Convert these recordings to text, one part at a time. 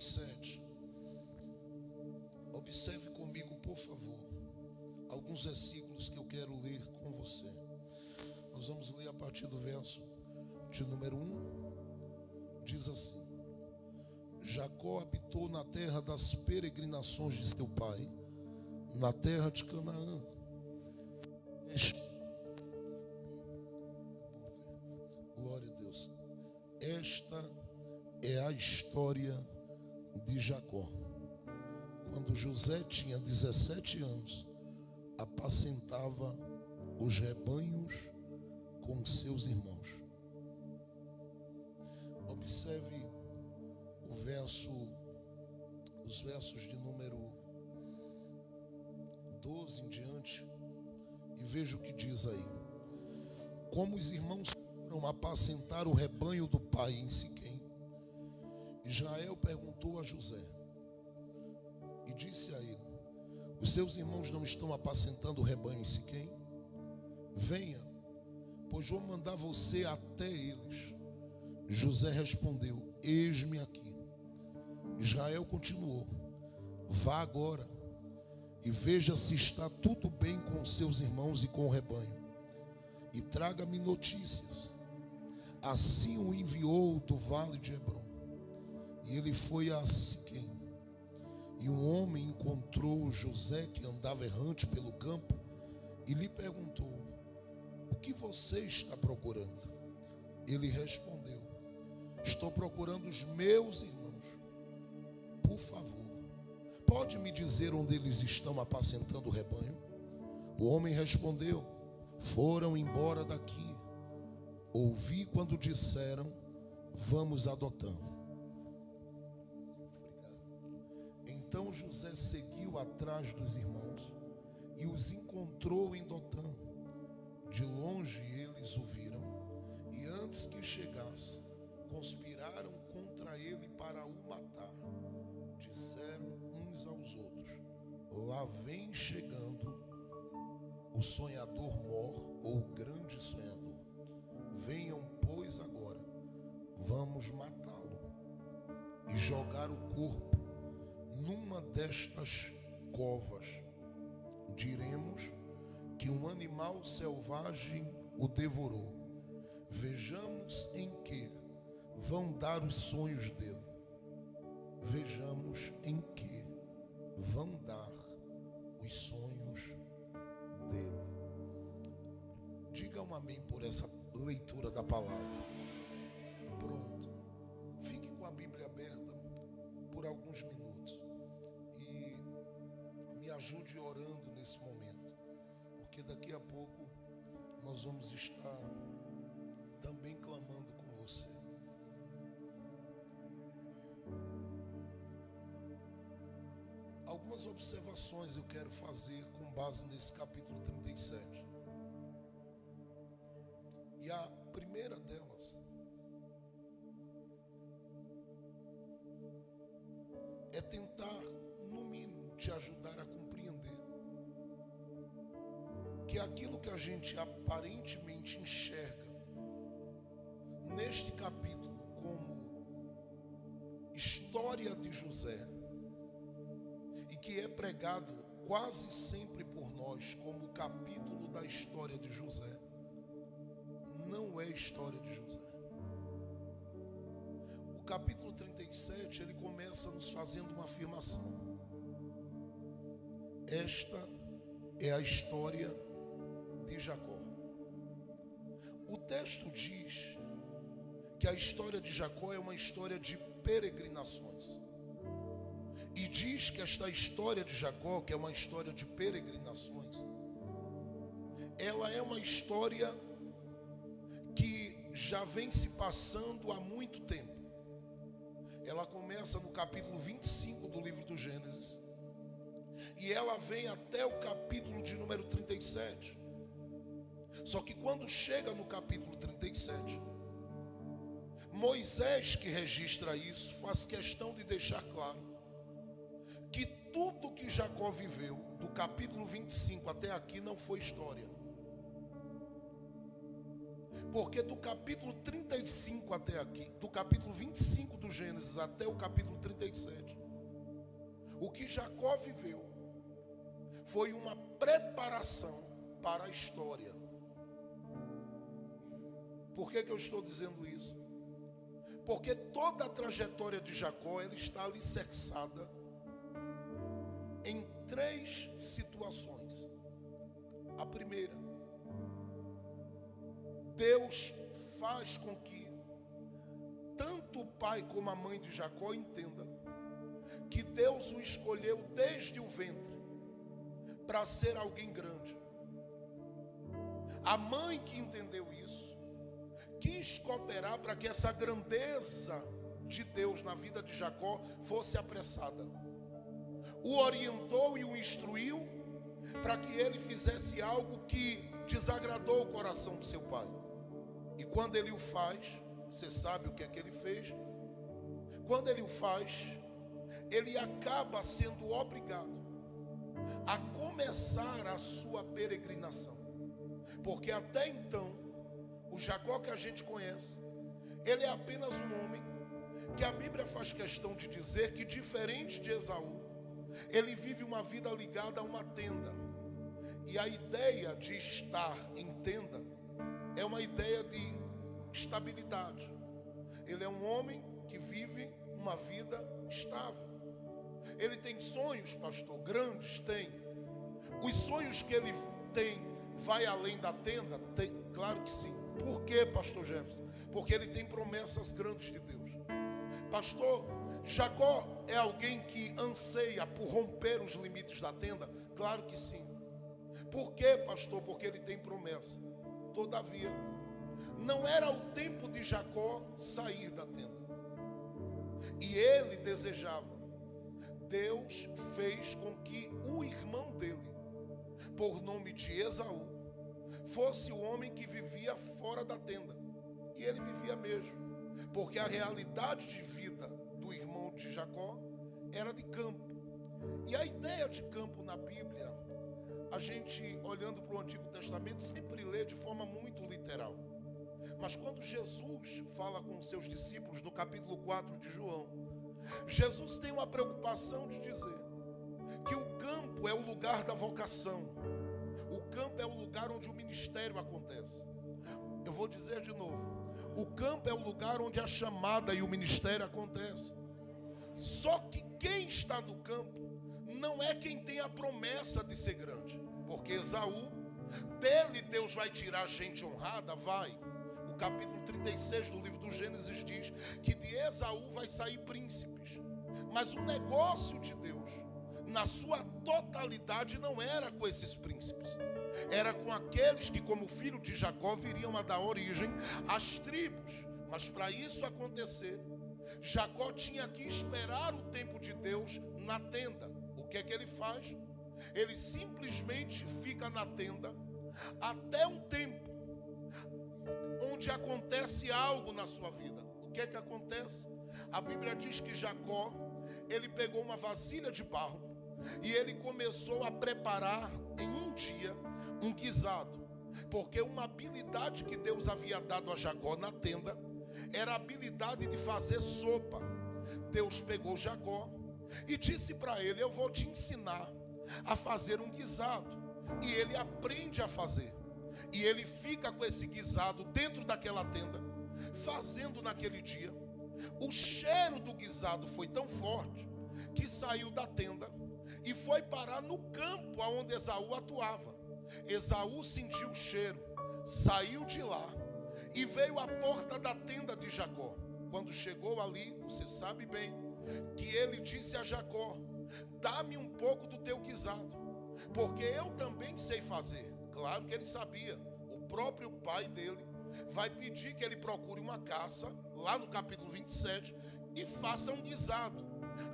37. Observe comigo, por favor, alguns versículos que eu quero ler com você. Nós vamos ler a partir do verso de número 1. Diz assim: Jacó habitou na terra das peregrinações de seu pai, na terra de Canaã. Glória a Deus. Esta é a história de Jacó. Quando José tinha 17 anos, apacentava os rebanhos com seus irmãos. Observe os versos de número 12 em diante, e veja o que diz aí. Como os irmãos foram apacentar o rebanho do pai em Siquém, Israel perguntou a José e disse a ele: os seus irmãos não estão apacentando o rebanho em Siquém? Venha, pois vou mandar você até eles. José respondeu: eis-me aqui. Israel continuou: vá agora e veja se está tudo bem com seus irmãos e com o rebanho, e traga-me notícias. Assim o enviou do vale de Hebrom. E ele foi a Siquém. E um homem encontrou José, que andava errante pelo campo, e lhe perguntou: o que você está procurando? Ele respondeu: estou procurando os meus irmãos. Por favor, pode me dizer onde eles estão apacentando o rebanho? O homem respondeu: foram embora daqui. Ouvi quando disseram: vamos a Dotã. Então José seguiu atrás dos irmãos e os encontrou em Dotã. De longe eles o viram, e antes que chegasse, conspiraram contra ele para o matar. Disseram uns aos outros: lá vem chegando o sonhador mor, ou o grande sonhador. Venham, pois, agora, vamos matá-lo e jogar o corpo numa destas covas. Diremos que um animal selvagem o devorou. Vejamos em que vão dar os sonhos dele. Vejamos em que vão dar os sonhos dele. Diga um amém por essa leitura da palavra. Pronto. Fique com a Bíblia aberta por alguns minutos e me ajude orando nesse momento, porque daqui a pouco nós vamos estar também clamando com você. Algumas observações eu quero fazer com base nesse capítulo 37. E a primeira delas é tentar, no mínimo, te ajudar a compreender que aquilo que a gente aparentemente enxerga neste capítulo como história de José, e que é pregado quase sempre por nós como o capítulo da história de José, não é a história de José. O capítulo 37, ele começa nos fazendo uma afirmação: esta é a história de Jacó. O texto diz que a história de Jacó é uma história de peregrinações. E diz que esta história de Jacó, que é uma história de peregrinações, ela é uma história que já vem se passando há muito tempo. Ela começa no capítulo 25 do livro do Gênesis, e ela vem até o capítulo de número 37. Só que quando chega no capítulo 37, Moisés, que registra isso, faz questão de deixar claro que tudo que Jacó viveu, do capítulo 25 até aqui, não foi história. Porque do capítulo 35 até aqui, do capítulo 25 do Gênesis até o capítulo 37, 37. O que Jacó viveu foi uma preparação para a história. Por que eu estou dizendo isso? Porque toda a trajetória de Jacó, ela está alicerçada em 3 situações. A primeira, Deus faz com que tanto o pai como a mãe de Jacó entendam que Deus o escolheu desde o ventre para ser alguém grande. A mãe que entendeu isso quis cooperar para que essa grandeza de Deus na vida de Jacó fosse apressada. O orientou e o instruiu para que ele fizesse algo que desagradou o coração do seu pai. E quando ele o faz, você sabe o que é que ele fez? Quando ele o faz, ele acaba sendo obrigado a começar a sua peregrinação. Porque até então, o Jacó que a gente conhece, ele é apenas um homem que a Bíblia faz questão de dizer que, diferente de Esaú, ele vive uma vida ligada a uma tenda. E a ideia de estar em tenda é uma ideia de estabilidade. Ele é um homem que vive uma vida estável. Ele tem sonhos, pastor, grandes, tem. Os sonhos que ele tem vai além da tenda? Tem, claro que sim. Por quê, pastor Jefferson? Porque ele tem promessas grandes de Deus. Pastor, Jacó é alguém que anseia por romper os limites da tenda? Claro que sim. Por quê, pastor? Porque ele tem promessa. Todavia, não era o tempo de Jacó sair da tenda. E ele desejava. Deus fez com que o irmão dele, por nome de Esaú, fosse o homem que vivia fora da tenda. E ele vivia mesmo, porque a realidade de vida do irmão de Jacó era de campo. E a ideia de campo na Bíblia, a gente olhando para o Antigo Testamento sempre lê de forma muito literal. Mas quando Jesus fala com os seus discípulos no capítulo 4 de João, Jesus tem uma preocupação de dizer que o campo é o lugar da vocação. O campo é o lugar onde o ministério acontece. Eu vou dizer de novo. O campo é o lugar onde a chamada e o ministério acontecem. Só que quem está no campo não é quem tem a promessa de ser grande. Porque Esaú, dele Deus vai tirar gente honrada, vai. O capítulo 36 do livro do Gênesis diz que de Esaú vai sair príncipes. Mas o negócio de Deus, na sua totalidade, não era com esses príncipes. Era com aqueles que, como filho de Jacó, viriam a dar origem às tribos. Mas para isso acontecer, Jacó tinha que esperar o tempo de Deus na tenda. O que é que ele faz? Ele simplesmente fica na tenda até um tempo onde acontece algo na sua vida. O que é que acontece? A Bíblia diz que Jacó, ele pegou uma vasilha de barro e ele começou a preparar em um dia um guisado. Porque uma habilidade que Deus havia dado a Jacó na tenda era a habilidade de fazer sopa. Deus pegou Jacó e disse para ele: eu vou te ensinar a fazer um guisado. E ele aprende a fazer. E ele fica com esse guisado dentro daquela tenda, fazendo naquele dia. O cheiro do guisado foi tão forte que saiu da tenda e foi parar no campo onde Esaú atuava. Esaú sentiu o cheiro, saiu de lá e veio à porta da tenda de Jacó. Quando chegou ali, você sabe bem que ele disse a Jacó: dá-me um pouco do teu guisado, porque eu também sei fazer. Claro que ele sabia. O próprio pai dele vai pedir que ele procure uma caça, lá no capítulo 27, e faça um guisado.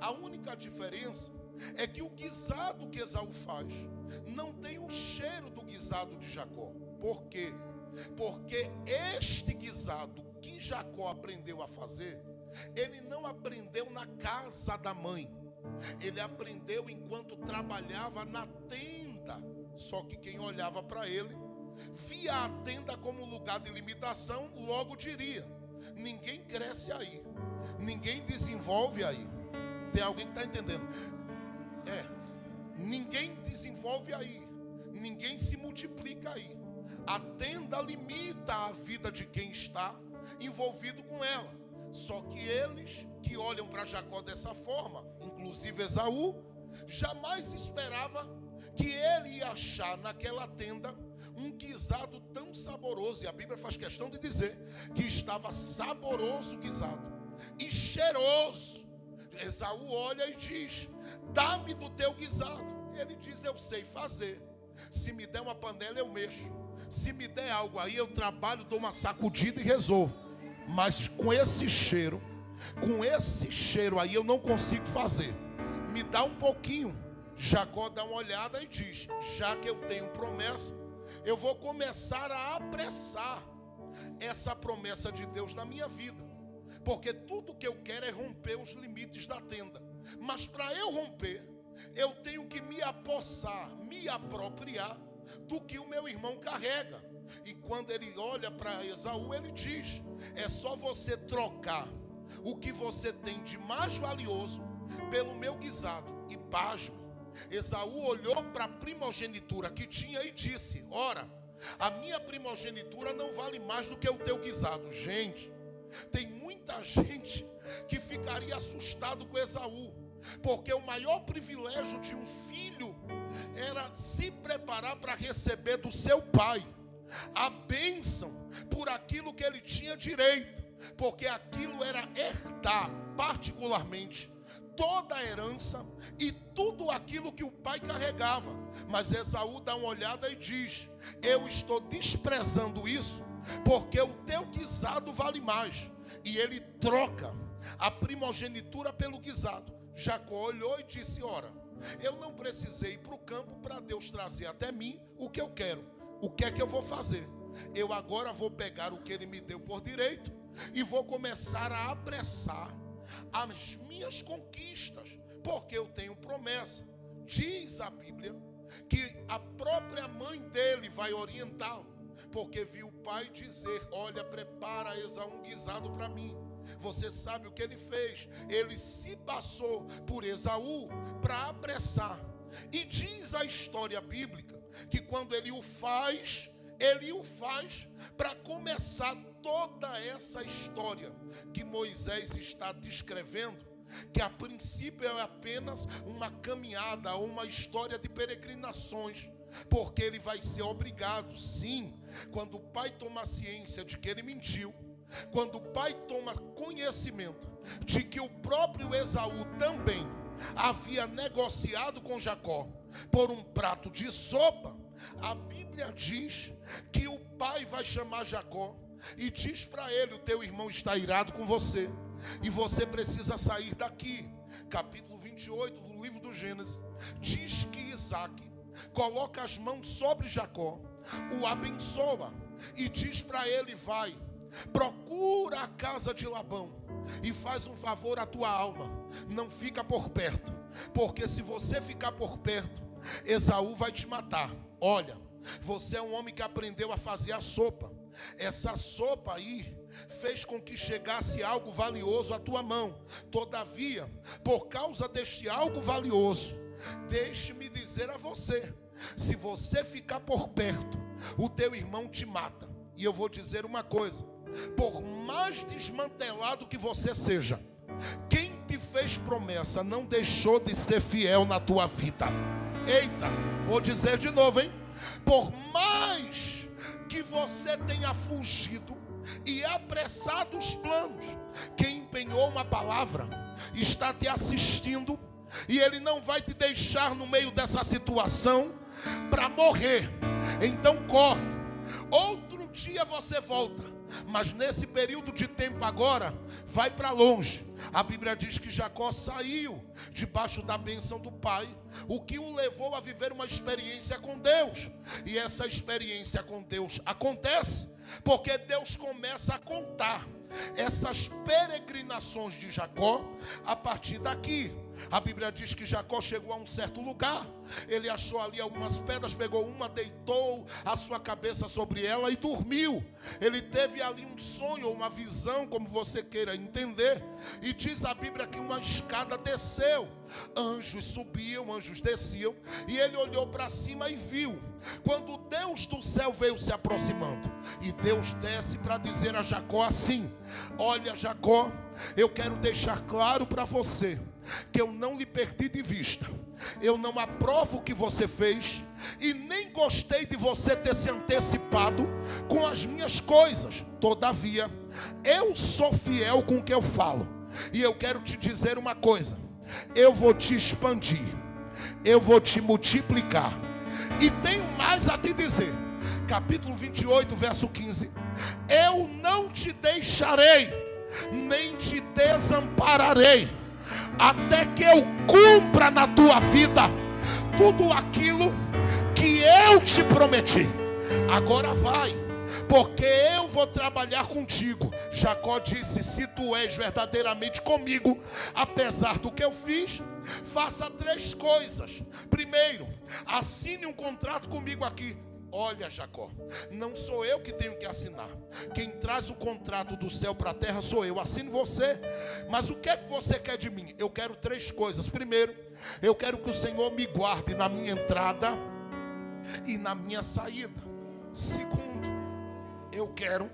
A única diferença é que o guisado que Esaú faz não tem o cheiro do guisado de Jacó. Por quê? Porque este guisado que Jacó aprendeu a fazer, ele não aprendeu na casa da mãe. Ele aprendeu enquanto trabalhava na tenda. Só que quem olhava para ele via a tenda como lugar de limitação, logo diria: ninguém cresce aí, ninguém desenvolve aí. Tem alguém que está entendendo? Ninguém desenvolve aí, ninguém se multiplica aí. A tenda limita a vida de quem está envolvido com ela. Só que eles que olham para Jacó dessa forma, inclusive Esaú, jamais esperava que ele ia achar naquela tenda um guisado tão saboroso. E a Bíblia faz questão de dizer que estava saboroso o guisado e cheiroso. Esaú olha e diz: dá-me do teu guisado. Ele diz: eu sei fazer. Se me der uma panela eu mexo. Se me der algo aí eu trabalho, dou uma sacudida e resolvo. Mas com esse cheiro aí eu não consigo fazer. Me dá um pouquinho. Jacó dá uma olhada e diz: já que eu tenho promessa, eu vou começar a apressar essa promessa de Deus na minha vida. Porque tudo que eu quero é romper os limites da tenda. Mas para eu romper, eu tenho que me apossar, me apropriar do que o meu irmão carrega. E quando ele olha para Esaú, ele diz: é só você trocar o que você tem de mais valioso pelo meu guisado. E pasme, Esaú olhou para a primogenitura que tinha e disse: ora, a minha primogenitura não vale mais do que o teu guisado. Gente, tem muita gente que ficaria assustado com Esaú, porque o maior privilégio de um filho era se preparar para receber do seu pai a bênção por aquilo que ele tinha direito, porque aquilo era herdar particularmente toda a herança e tudo aquilo que o pai carregava. Mas Esaú dá uma olhada e diz: eu estou desprezando isso porque o teu guisado vale mais. E ele troca a primogenitura pelo guisado. Jacó olhou e disse: ora, eu não precisei ir para o campo para Deus trazer até mim o que eu quero. O que é que eu vou fazer? Eu agora vou pegar o que ele me deu por direito e vou começar a apressar as minhas conquistas, porque eu tenho promessa. Diz a Bíblia que a própria mãe dele vai orientá-lo, porque viu o pai dizer: olha, prepara Esaú um guisado para mim. Você sabe o que ele fez? Ele se passou por Esaú para apressar. E diz a história bíblica que quando ele o faz para começar toda essa história que Moisés está descrevendo, que a princípio é apenas uma caminhada ou uma história de peregrinações, porque ele vai ser obrigado, sim, quando o pai toma ciência de que ele mentiu, quando o pai toma conhecimento de que o próprio Esaú também havia negociado com Jacó por um prato de sopa, a Bíblia diz que o pai vai chamar Jacó e diz para ele: o teu irmão está irado com você e você precisa sair daqui. Capítulo 28 do livro do Gênesis diz que Isaac coloca as mãos sobre Jacó, o abençoa e diz para ele: vai, procura a casa de Labão e faz um favor à tua alma, não fica por perto, porque se você ficar por perto, Esaú vai te matar. Olha, você é um homem que aprendeu a fazer a sopa. Essa sopa aí fez com que chegasse algo valioso à tua mão. Todavia, por causa deste algo valioso, deixe-me dizer a você: se você ficar por perto, o teu irmão te mata. E eu vou dizer uma coisa: por mais desmantelado que você seja, quem te fez promessa não deixou de ser fiel na tua vida. Eita, vou dizer de novo, hein? Por mais que você tenha fugido e apressado os planos, quem empenhou uma palavra está te assistindo, e ele não vai te deixar no meio dessa situação para morrer. Então corre, outro dia você volta, mas nesse período de tempo agora, vai para longe. A Bíblia diz que Jacó saiu debaixo da bênção do pai, o que o levou a viver uma experiência com Deus. E essa experiência com Deus acontece porque Deus começa a contar essas peregrinações de Jacó a partir daqui. A Bíblia diz que Jacó chegou a um certo lugar. Ele achou ali algumas pedras, pegou uma, deitou a sua cabeça sobre ela e dormiu. Ele teve ali um sonho, uma visão, como você queira entender. E diz a Bíblia que uma escada desceu. Anjos subiam, anjos desciam. E ele olhou para cima e viu. Quando o Deus do céu veio se aproximando. E Deus desce para dizer a Jacó assim: olha, Jacó, eu quero deixar claro para você que eu não lhe perdi de vista. Eu não aprovo o que você fez e nem gostei de você ter se antecipado com as minhas coisas. Todavia, eu sou fiel com o que eu falo. E eu quero te dizer uma coisa: eu vou te expandir, eu vou te multiplicar. E tenho mais a te dizer. Capítulo 28, verso 15: eu não te deixarei, nem te desampararei, até que eu cumpra na tua vida tudo aquilo que eu te prometi. Agora vai, porque eu vou trabalhar contigo. Jacó disse: se tu és verdadeiramente comigo, apesar do que eu fiz, faça 3 coisas. Primeiro, assine um contrato comigo aqui. Olha, Jacó, não sou eu que tenho que assinar. Quem traz o contrato do céu para a terra sou eu. Assine você. Mas o que é que você quer de mim? Eu quero 3 coisas. Primeiro, eu quero que o Senhor me guarde na minha entrada e na minha saída. Segundo, eu quero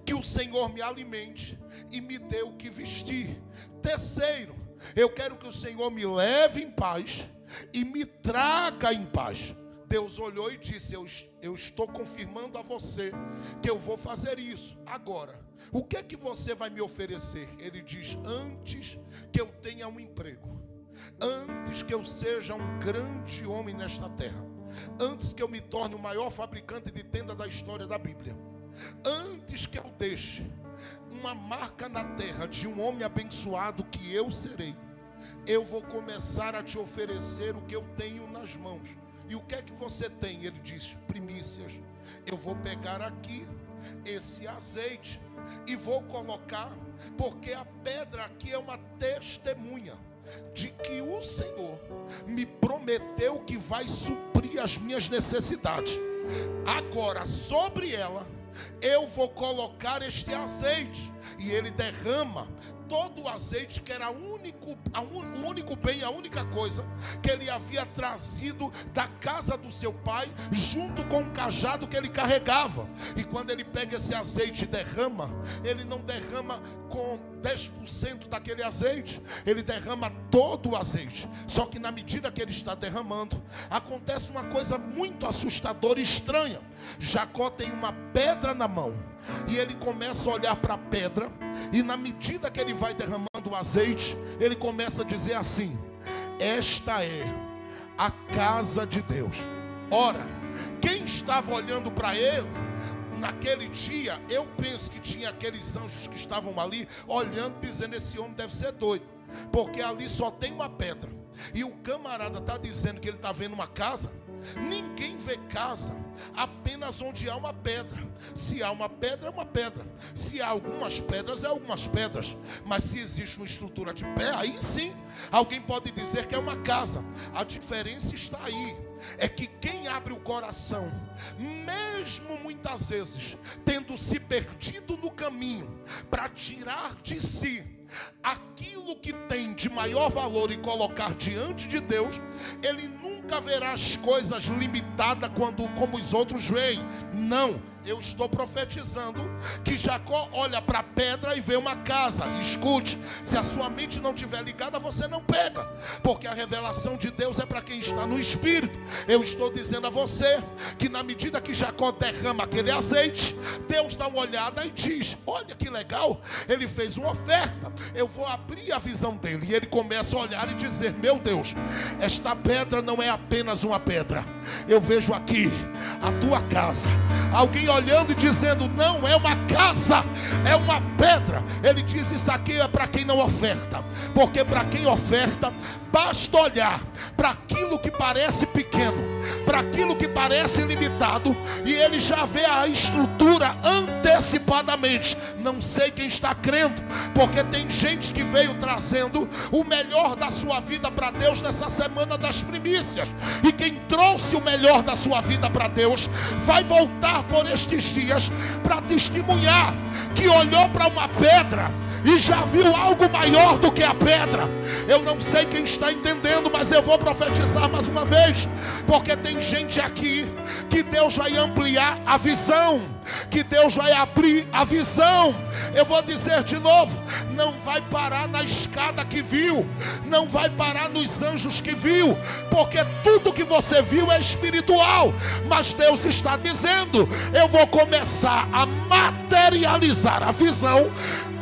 que o Senhor me alimente e me dê o que vestir. Terceiro, eu quero que o Senhor me leve em paz e me traga em paz. Deus olhou e disse: eu estou confirmando a você que eu vou fazer isso. Agora, o que é que você vai me oferecer? Ele diz: antes que eu tenha um emprego, antes que eu seja um grande homem nesta terra, antes que eu me torne o maior fabricante de tenda da história da Bíblia, antes que eu deixe uma marca na terra de um homem abençoado que eu serei, eu vou começar a te oferecer o que eu tenho nas mãos. E o que é que você tem? Ele diz: primícias. Eu vou pegar aqui esse azeite e vou colocar, porque a pedra aqui é uma testemunha de que o Senhor me prometeu que vai suprir as minhas necessidades. Agora, sobre ela, eu vou colocar este azeite. E ele derrama todo o azeite, que era o único bem, a única coisa que ele havia trazido da casa do seu pai, junto com o cajado que ele carregava. E quando ele pega esse azeite e derrama, ele não derrama com 10% daquele azeite, ele derrama todo o azeite. Só que na medida que ele está derramando, acontece uma coisa muito assustadora e estranha. Jacó tem uma pedra na mão e ele começa a olhar para a pedra, e na medida que ele vai derramando o azeite, ele começa a dizer assim: esta é a casa de Deus. Ora, quem estava olhando para ele naquele dia, eu penso que tinha aqueles anjos que estavam ali olhando, dizendo: esse homem deve ser doido, porque ali só tem uma pedra. E o camarada está dizendo que ele está vendo uma casa. Ninguém vê casa apenas onde há uma pedra. Se há uma pedra, é uma pedra. Se há algumas pedras, é algumas pedras. Mas se existe uma estrutura de pé, aí sim alguém pode dizer que é uma casa. A diferença está aí, é que quem abre o coração, mesmo muitas vezes tendo se perdido no caminho, para tirar de si aquilo que tem de maior valor e colocar diante de Deus, ele nunca verá as coisas limitadas como os outros veem. Não, eu estou profetizando que Jacó olha para a pedra e vê uma casa. Escute, se a sua mente não estiver ligada, você não pega, porque a revelação de Deus é para quem está no Espírito. Eu estou dizendo a você que na medida que Jacó derrama aquele azeite, Deus dá uma olhada e diz: olha que legal, ele fez uma oferta, eu vou abrir a visão dele. E ele começa a olhar e dizer: meu Deus, esta pedra não é apenas uma pedra, eu vejo aqui a tua casa. Alguém olhando e dizendo: não é uma casa, é uma pedra. Ele diz: isso aqui é para quem não oferta, porque para quem oferta, basta olhar para aquilo que parece pequeno, para aquilo que parece limitado, e ele já vê a estrutura antecipada. antecipadamente. Não sei quem está crendo, porque tem gente que veio trazendo o melhor da sua vida para Deus nessa semana das primícias. E quem trouxe o melhor da sua vida para Deus vai voltar por estes dias para testemunhar que olhou para uma pedra e já viu algo maior do que a pedra. Eu não sei quem está entendendo, mas eu vou profetizar mais uma vez, porque tem gente aqui que Deus vai ampliar a visão, que Deus vai abrir a visão. Eu vou dizer de novo: não vai parar na escada que viu, não vai parar nos anjos que viu, porque tudo que você viu é espiritual. Mas Deus está dizendo: eu vou começar a materializar a visão.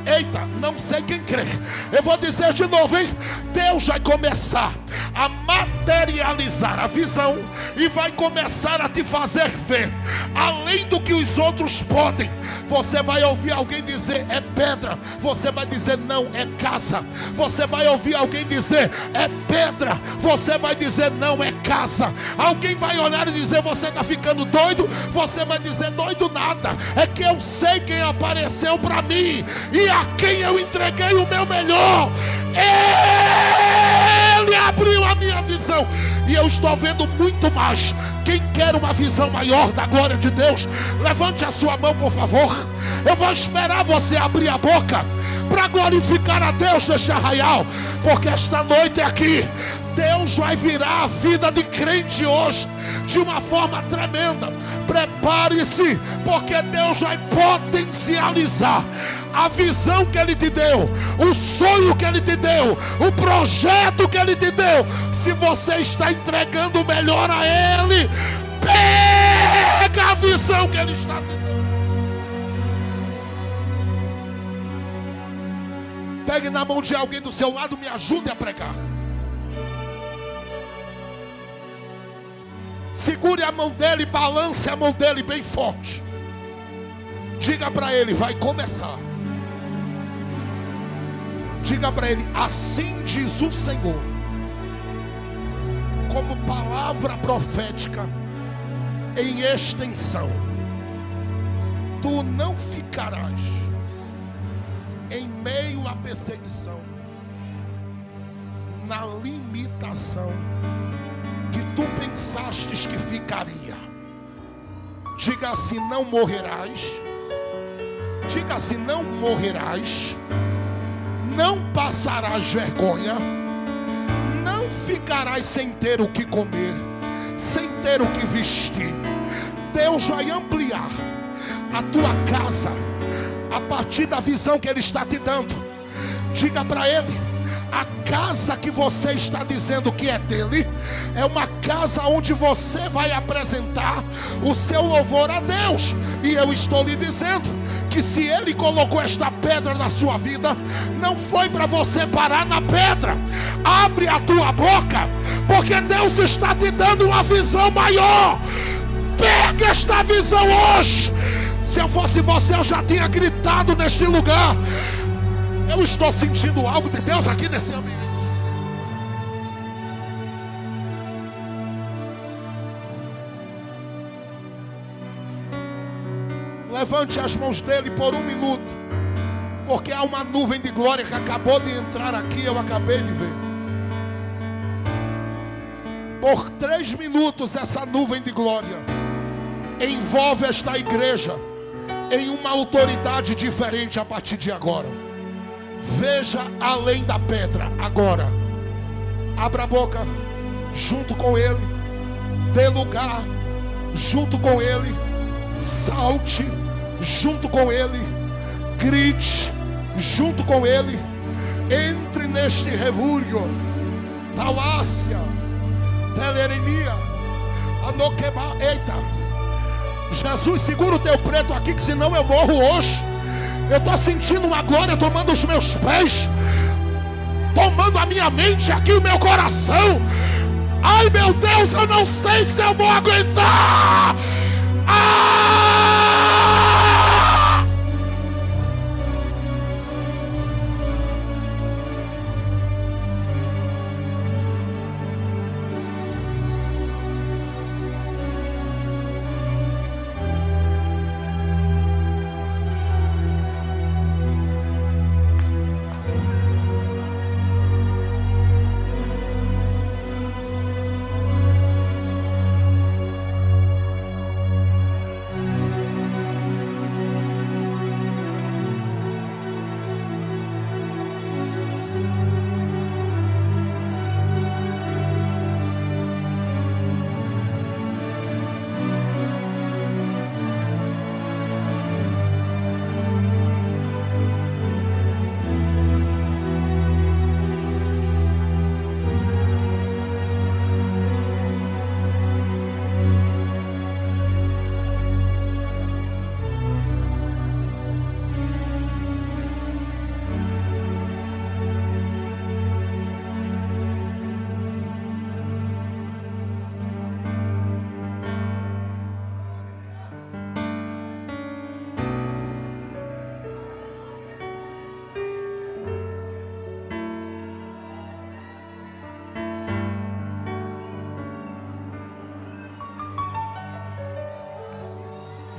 Eita, não sei quem crê. Eu vou dizer de novo, hein? Deus vai começar a materializar a visão e vai começar a te fazer ver além do que os outros podem. Você vai ouvir alguém dizer é pedra, você vai dizer não, é casa. Você vai ouvir alguém dizer é pedra, você vai dizer não, é casa. Alguém vai olhar e dizer você está ficando doido, você vai dizer doido nada, é que eu sei quem apareceu para mim e a quem eu entreguei o meu melhor. Ele abriu a minha visão e eu estou vendo muito mais. Quem quer uma visão maior da glória de Deus, levante a sua mão, por favor. Eu vou esperar você abrir a boca para glorificar a Deus neste arraial, porque esta noite aqui Deus vai virar a vida de crente hoje de uma forma tremenda. Prepare-se, porque Deus vai potencializar a visão que Ele te deu, o sonho que Ele te deu, o projeto que Ele te deu. Se você está entregando o melhor a Ele, pega a visão que Ele está te dando. Pegue na mão de alguém do seu lado, me ajude a pregar. Segure a mão dele, balance a mão dele bem forte. Diga para ele: vai começar. Diga para ele: assim diz o Senhor, como palavra profética em extensão. Tu não ficarás em meio à perseguição, na limitação que tu pensastes que ficaria. Diga assim: não morrerás. Diga assim: não morrerás. Não passarás vergonha. Não ficarás sem ter o que comer, sem ter o que vestir. Deus vai ampliar a tua casa a partir da visão que Ele está te dando. Diga para Ele: a casa que você está dizendo que é dele é uma casa onde você vai apresentar o seu louvor a Deus. E eu estou lhe dizendo que se Ele colocou esta pedra na sua vida, não foi para você parar na pedra. Abre a tua boca, porque Deus está te dando uma visão maior. Pega esta visão hoje. Se eu fosse você, eu já tinha gritado neste lugar. Eu estou sentindo algo de Deus aqui nesse ambiente. Levante as mãos dele por um minuto, porque há uma nuvem de glória que acabou de entrar aqui, eu acabei de ver. Por 3 minutos essa nuvem de glória envolve esta igreja em uma autoridade diferente a partir de agora. Veja além da pedra agora. Abra a boca junto com Ele. Dê lugar junto com Ele. Salte junto com Ele. Grite junto com Ele. Entre neste revúrio. Talácia, Telerenia, Anoqueba. Eita, Jesus, segura o teu preto aqui, que senão eu morro hoje. Eu estou sentindo uma glória tomando os meus pés, tomando a minha mente aqui, o meu coração. Ai meu Deus, eu não sei se eu vou aguentar.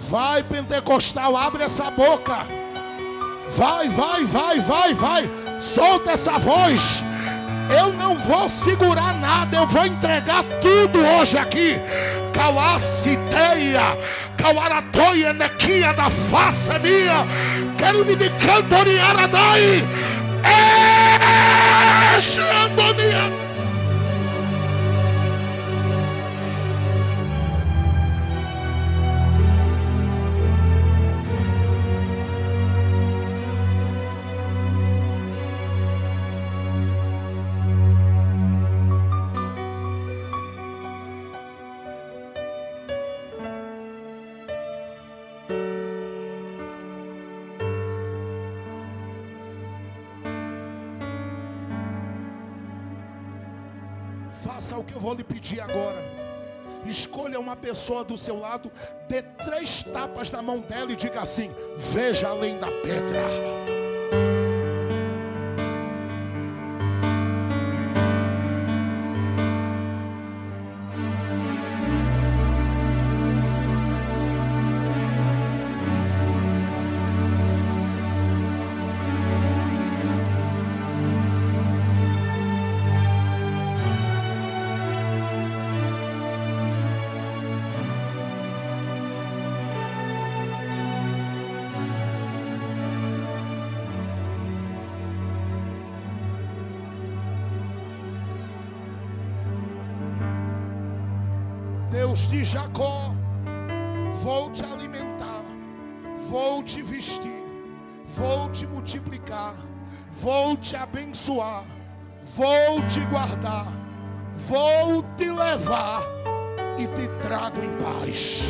Vai, pentecostal, abre essa boca. Vai. Solta essa voz. Eu não vou segurar nada, eu vou entregar tudo hoje aqui. Cauaciteia, cauaratoia, nequia da face minha. Quero me de cantoriaradai. Xandonia. Faça o que eu vou lhe pedir agora. Escolha uma pessoa do seu lado, dê 3 tapas na mão dela e diga assim: veja além da pedra. Deus de Jacó, vou te alimentar, vou te vestir, vou te multiplicar, vou te abençoar, vou te guardar, vou te levar e te trago em paz.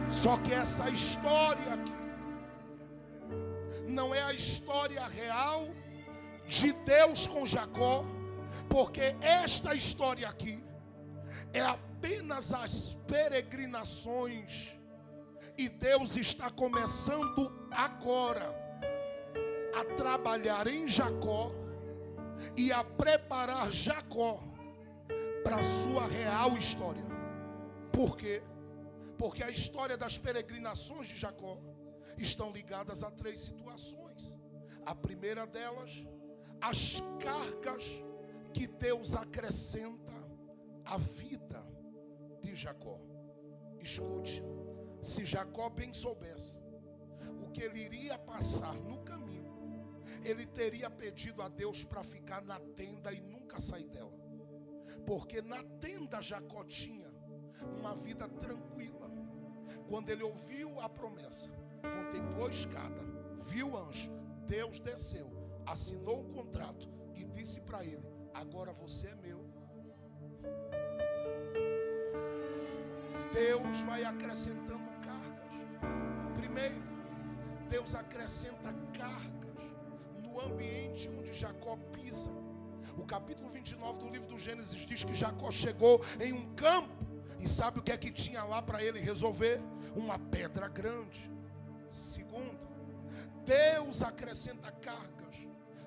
Só que essa história aqui não é a história real de Deus com Jacó, porque esta história aqui é apenas as peregrinações, e Deus está começando agora a trabalhar em Jacó e a preparar Jacó para a sua real história. Por quê? Porque a história das peregrinações de Jacó estão ligadas a 3 situações. A primeira delas, as cargas que Deus acrescenta à vida de Jacó. Escute, se Jacó bem soubesse o que ele iria passar no caminho, ele teria pedido a Deus para ficar na tenda e nunca sair dela. Porque na tenda Jacó tinha uma vida tranquila. Quando ele ouviu a promessa, contemplou a escada, viu o anjo, Deus desceu, assinou um contrato e disse para ele: agora você é meu. Deus vai acrescentando cargas. Primeiro, Deus acrescenta cargas no ambiente onde Jacó pisa. O capítulo 29 do livro do Gênesis diz que Jacó chegou em um campo, e sabe o que é que tinha lá para ele resolver? Uma pedra grande. Segundo, Deus acrescenta cargas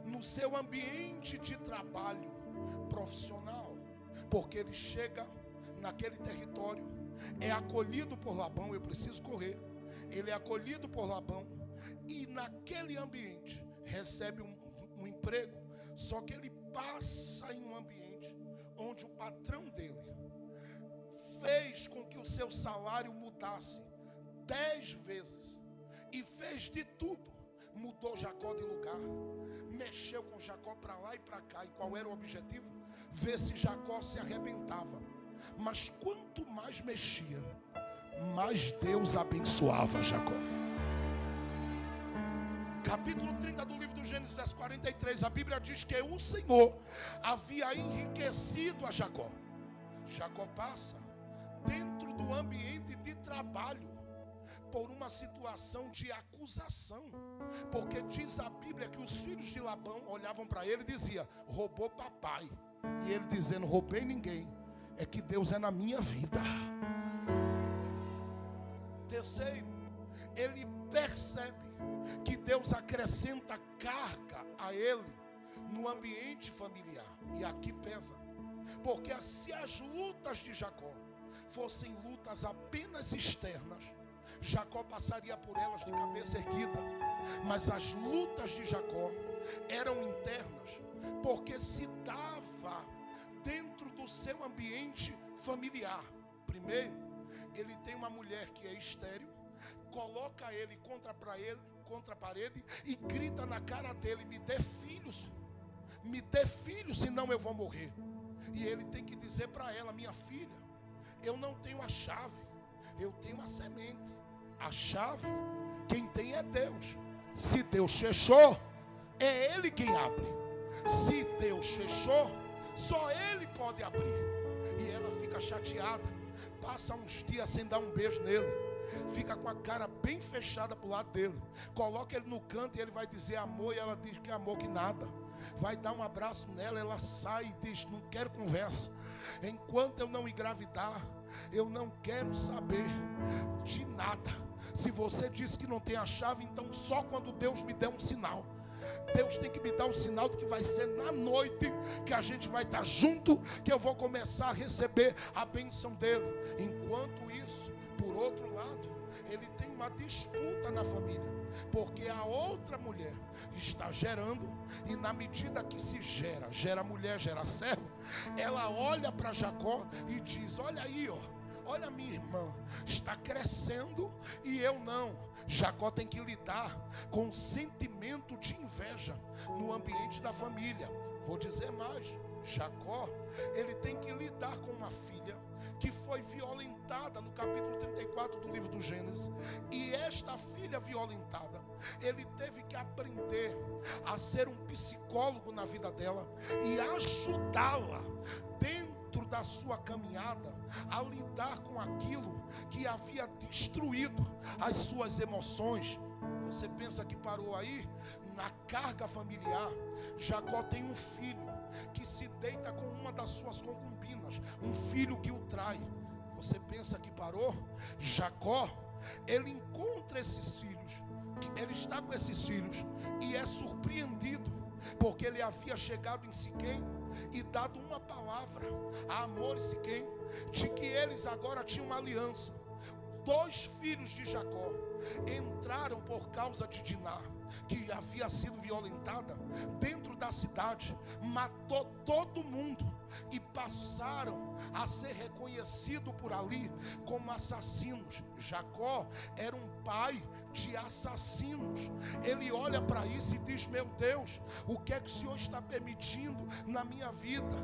no seu ambiente de trabalho profissional, porque ele chega naquele território, é acolhido por Labão. Eu preciso correr. Ele é acolhido por Labão e naquele ambiente recebe um emprego, só que ele passa em um ambiente onde o patrão dele fez com que o seu salário mudasse 10 vezes e fez de tudo. Mudou Jacó de lugar, mexeu com Jacó para lá e para cá. E qual era o objetivo? Ver se Jacó se arrebentava. Mas quanto mais mexia, mais Deus abençoava Jacó. Capítulo 30 do livro do Gênesis, verso 43, a Bíblia diz que o Senhor havia enriquecido a Jacó. Jacó passa dentro do ambiente de trabalho por uma situação de acusação, porque diz a Bíblia que os filhos de Labão olhavam para ele e diziam: roubou papai. E ele dizendo: roubei ninguém, é que Deus é na minha vida. Terceiro, ele percebe que Deus acrescenta carga a ele no ambiente familiar. E aqui pesa, porque se as lutas de Jacó fossem lutas apenas externas, Jacó passaria por elas de cabeça erguida. Mas as lutas de Jacó eram internas, porque se dava dentro do seu ambiente familiar. Primeiro, ele tem uma mulher que é estéril, coloca ele contra a parede e grita na cara dele: me dê filhos, senão eu vou morrer. E ele tem que dizer para ela: minha filha, eu não tenho a chave, eu tenho a semente. A chave, quem tem é Deus. Se Deus fechou, é Ele quem abre. Se Deus fechou, só Ele pode abrir. E ela fica chateada, passa uns dias sem dar um beijo nele, fica com a cara bem fechada para o lado dele, coloca ele no canto e ele vai dizer amor, e ela diz que amor que nada. Vai dar um abraço nela, ela sai e diz: não quero conversa, enquanto eu não engravidar, eu não quero saber de nada. Se você diz que não tem a chave, então só quando Deus me der um sinal. Deus tem que me dar um sinal de que vai ser na noite que a gente vai estar junto, que eu vou começar a receber a bênção dele. Enquanto isso, por outro lado, ele tem uma disputa na família, porque a outra mulher está gerando, e na medida que se gera mulher, gera servo, ela olha para Jacó e diz: olha aí, olha, minha irmã está crescendo e eu não. Jacó tem que lidar com um sentimento de inveja no ambiente da família. Vou dizer mais: Jacó, ele tem que lidar com uma filha que foi violentada no capítulo 34 do livro do Gênesis. E esta filha violentada, ele teve que aprender a ser um psicólogo na vida dela e ajudá-la dentro da sua caminhada a lidar com aquilo que havia destruído as suas emoções. Você pensa que parou aí? Na carga familiar, Jacó tem um filho que se deita com uma das suas concubinas, um filho que o trai. Você pensa que parou? Jacó, ele encontra esses filhos, ele está com esses filhos e é surpreendido, porque ele havia chegado em Siquém e dado uma palavra a Hamor e Siquém, de que eles agora tinham uma aliança. 2 filhos de Jacó entraram por causa de Diná, que havia sido violentada dentro da cidade, matou todo mundo e passaram a ser reconhecidos por ali como assassinos. Jacó era um pai de assassinos. Ele olha para isso e diz: meu Deus, o que é que o Senhor está permitindo na minha vida?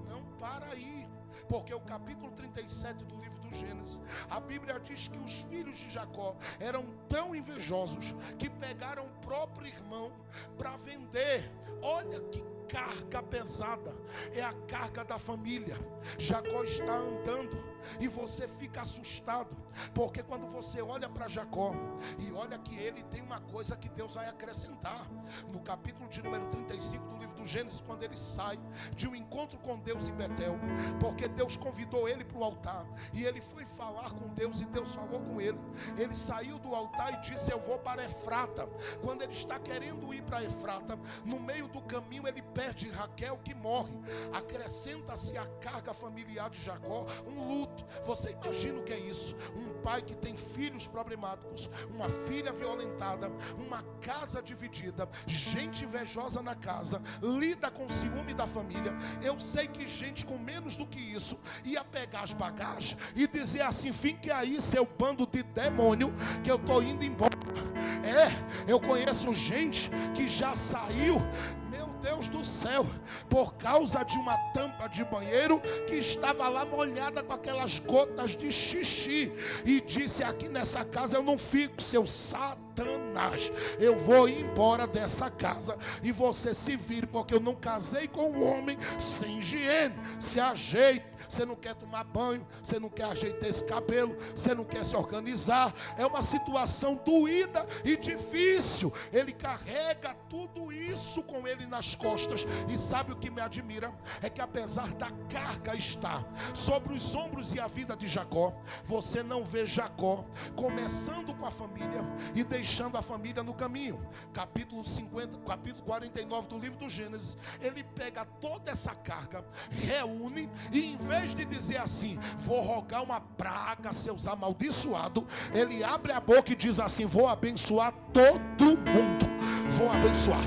Não para aí, porque o capítulo 37 do livro do Gênesis, a Bíblia diz que os filhos de Jacó eram tão invejosos que pegaram o próprio irmão para vender. Olha que carga pesada, é a carga da família. Jacó está andando e você fica assustado, porque quando você olha para Jacó e olha que ele tem uma coisa que Deus vai acrescentar. No capítulo de número 35 do livro do Gênesis, quando ele sai de um encontro com Deus em Betel, porque Deus convidou ele para o altar e ele foi falar com Deus e Deus falou com ele. Ele saiu do altar e disse: eu vou para Efrata. Quando ele está querendo ir para Efrata, no meio do caminho ele perde Raquel, que morre. Acrescenta-se à carga familiar de Jacó um luto. Você imagina o que é isso? Um pai que tem filhos problemáticos, uma filha violentada, uma casa dividida, gente invejosa na casa, lida com o ciúme da família. Eu sei que gente com menos do que isso ia pegar as bagagens e dizer assim: fique aí, seu bando de demônio, que eu estou indo embora. Eu conheço gente que já saiu, meu Deus do céu, por causa de uma tampa de banheiro que estava lá molhada com aquelas gotas de xixi, e disse: aqui nessa casa eu não fico, seu Satanás, eu vou embora dessa casa e você se vire, porque eu não casei com um homem sem higiene. Se ajeite. Você não quer tomar banho, você não quer ajeitar esse cabelo, você não quer se organizar. É uma situação doída e difícil. Ele carrega tudo isso com ele nas costas. E sabe o que me admira? É que apesar da carga estar sobre os ombros e a vida de Jacó, você não vê Jacó começando com a família e deixando a família no caminho. Capítulo 49 do livro do Gênesis, ele pega toda essa carga, reúne e em vez vez de dizer assim, vou rogar uma praga a seus amaldiçoados, ele abre a boca e diz assim, vou abençoar todo mundo. Vou abençoar,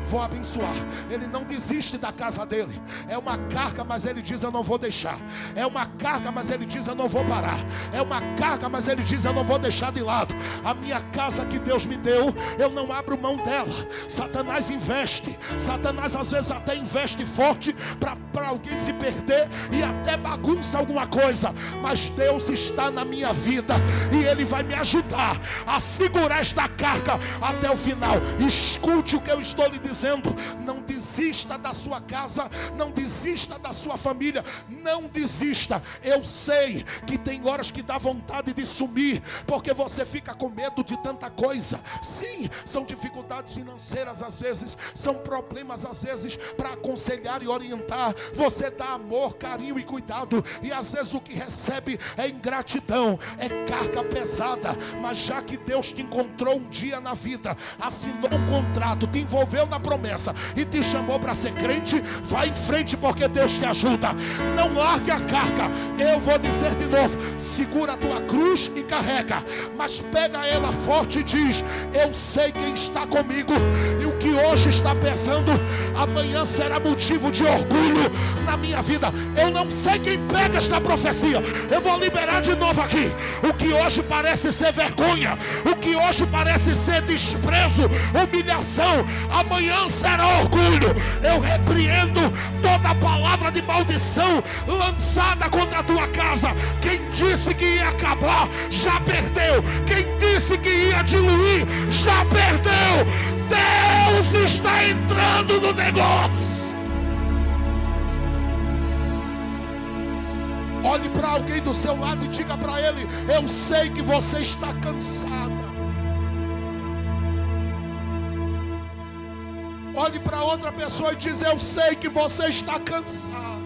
vou abençoar. Ele não desiste da casa dele. É uma carga, mas ele diz, eu não vou deixar. É uma carga, mas ele diz, eu não vou parar. É uma carga, mas ele diz, eu não vou deixar de lado. A minha casa que Deus me deu, eu não abro mão dela. Satanás investe. Satanás às vezes até investe forte para alguém se perder e até bagunça alguma coisa. Mas Deus está na minha vida e Ele vai me ajudar a segurar esta carga até o final. Escute o que eu estou lhe dizendo. Não desista da sua casa, não desista da sua família, não desista. Eu sei que tem horas que dá vontade de sumir, porque você fica com medo de tanta coisa. Sim, são dificuldades financeiras às vezes, são problemas às vezes para aconselhar e orientar. Você dá amor, carinho e cuidado, e às vezes o que recebe é ingratidão, é carga pesada. Mas já que Deus te encontrou um dia na vida, assinou um contrato, te envolveu na promessa e te chamou para ser crente, vai em frente, porque Deus te ajuda. Não largue a carga. Eu vou dizer de novo, segura a tua cruz e carrega, mas pega ela forte e diz, eu sei quem está comigo, e o que hoje está pesando, amanhã será motivo de orgulho na minha vida. Eu não sei quem pega esta profecia. Eu vou liberar de novo aqui. O que hoje parece ser vergonha, o que hoje parece ser desprezo, humilhação, amanhã será orgulho. Eu repreendo toda palavra de maldição lançada contra a tua casa. Quem disse que ia acabar, já perdeu. Quem disse que ia diluir, já perdeu. Deus está entrando no negócio. Olhe para alguém do seu lado e diga para ele, eu sei que você está cansada. Olhe para outra pessoa e diz, eu sei que você está cansado.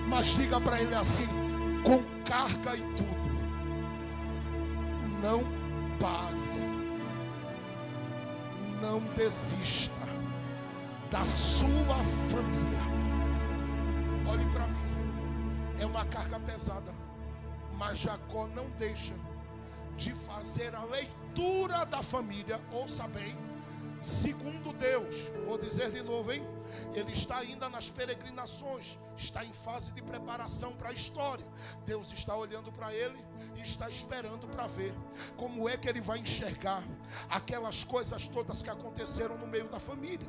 Mas diga para ele assim, com carga e tudo, não pare, não desista da sua família. Olhe para mim, é uma carga pesada, mas Jacó não deixa de fazer a leitura da família. Ouça bem, segundo Deus, vou dizer de novo, hein? Ele está ainda nas peregrinações, está em fase de preparação para a história. Deus está olhando para ele e está esperando para ver como é que ele vai enxergar aquelas coisas todas que aconteceram no meio da família.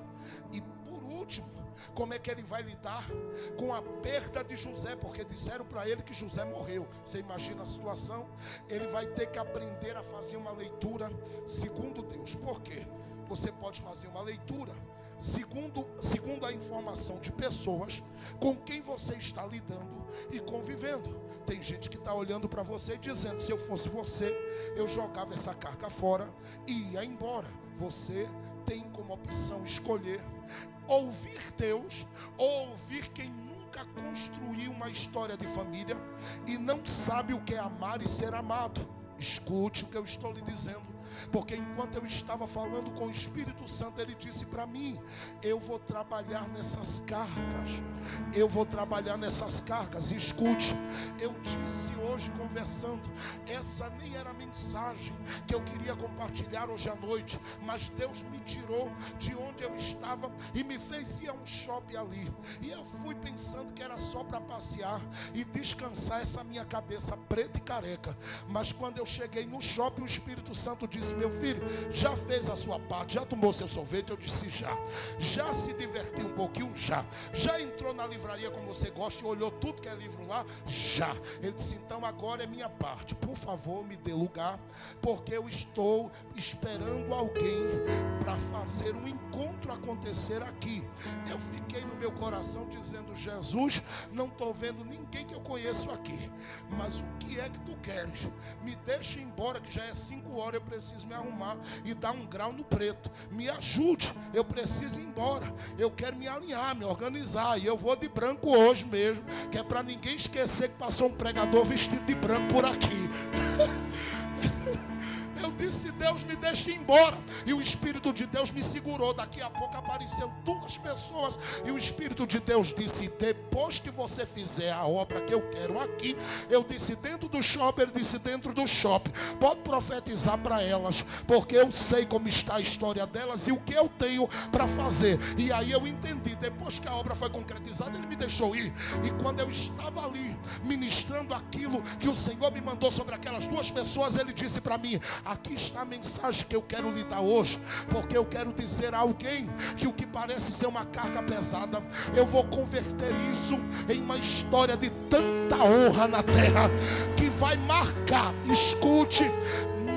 E por último, como é que ele vai lidar com a perda de José, porque disseram para ele que José morreu. Você imagina a situação? Ele vai ter que aprender a fazer uma leitura segundo Deus. Por quê? Você pode fazer uma leitura segundo a informação de pessoas com quem você está lidando e convivendo. Tem gente que está olhando para você e dizendo, se eu fosse você, eu jogava essa carga fora e ia embora. Você tem como opção escolher ouvir Deus ou ouvir quem nunca construiu uma história de família e não sabe o que é amar e ser amado. Escute o que eu estou lhe dizendo, porque enquanto eu estava falando com o Espírito Santo, ele disse para mim, eu vou trabalhar nessas cargas, eu vou trabalhar nessas cargas. E escute, eu disse hoje conversando, essa nem era a mensagem que eu queria compartilhar hoje à noite, mas Deus me tirou de onde eu estava e me fez ir a um shopping ali, e eu fui pensando que era só para passear e descansar essa minha cabeça preta e careca. Mas quando eu cheguei no shopping, o Espírito Santo disse, meu filho, já fez a sua parte, já tomou seu sorvete? Eu disse, já se divertiu um pouquinho? Já entrou na livraria como você gosta e olhou tudo que é livro lá? Já. Ele disse, então agora é minha parte, por favor me dê lugar, porque eu estou esperando alguém para fazer um encontro acontecer aqui. Eu fiquei no meu coração dizendo, Jesus, não estou vendo ninguém que eu conheço aqui, mas o que é que tu queres? Me deixa ir embora, que já é 5 horas, eu preciso me arrumar e dar um grau no preto. Me ajude, eu preciso ir embora, eu quero me alinhar, me organizar, e eu vou de branco hoje mesmo, que é para ninguém esquecer que passou um pregador vestido de branco por aqui. Eu disse, Deus me deixa ir embora. E o Espírito de Deus me segurou. Daqui a pouco apareceu 2 pessoas. E o Espírito de Deus disse: depois que você fizer a obra que eu quero aqui, eu disse dentro do shopping, ele disse dentro do shopping, pode profetizar para elas, porque eu sei como está a história delas e o que eu tenho para fazer. E aí eu entendi. Depois que a obra foi concretizada, ele me deixou ir. E quando eu estava ali ministrando aquilo que o Senhor me mandou sobre aquelas 2 pessoas, ele disse para mim: aqui está a mensagem que eu quero lhe dar hoje, porque eu quero dizer a alguém que o que parece ser uma carga pesada, eu vou converter isso em uma história de tanta honra na terra, que vai marcar, escute,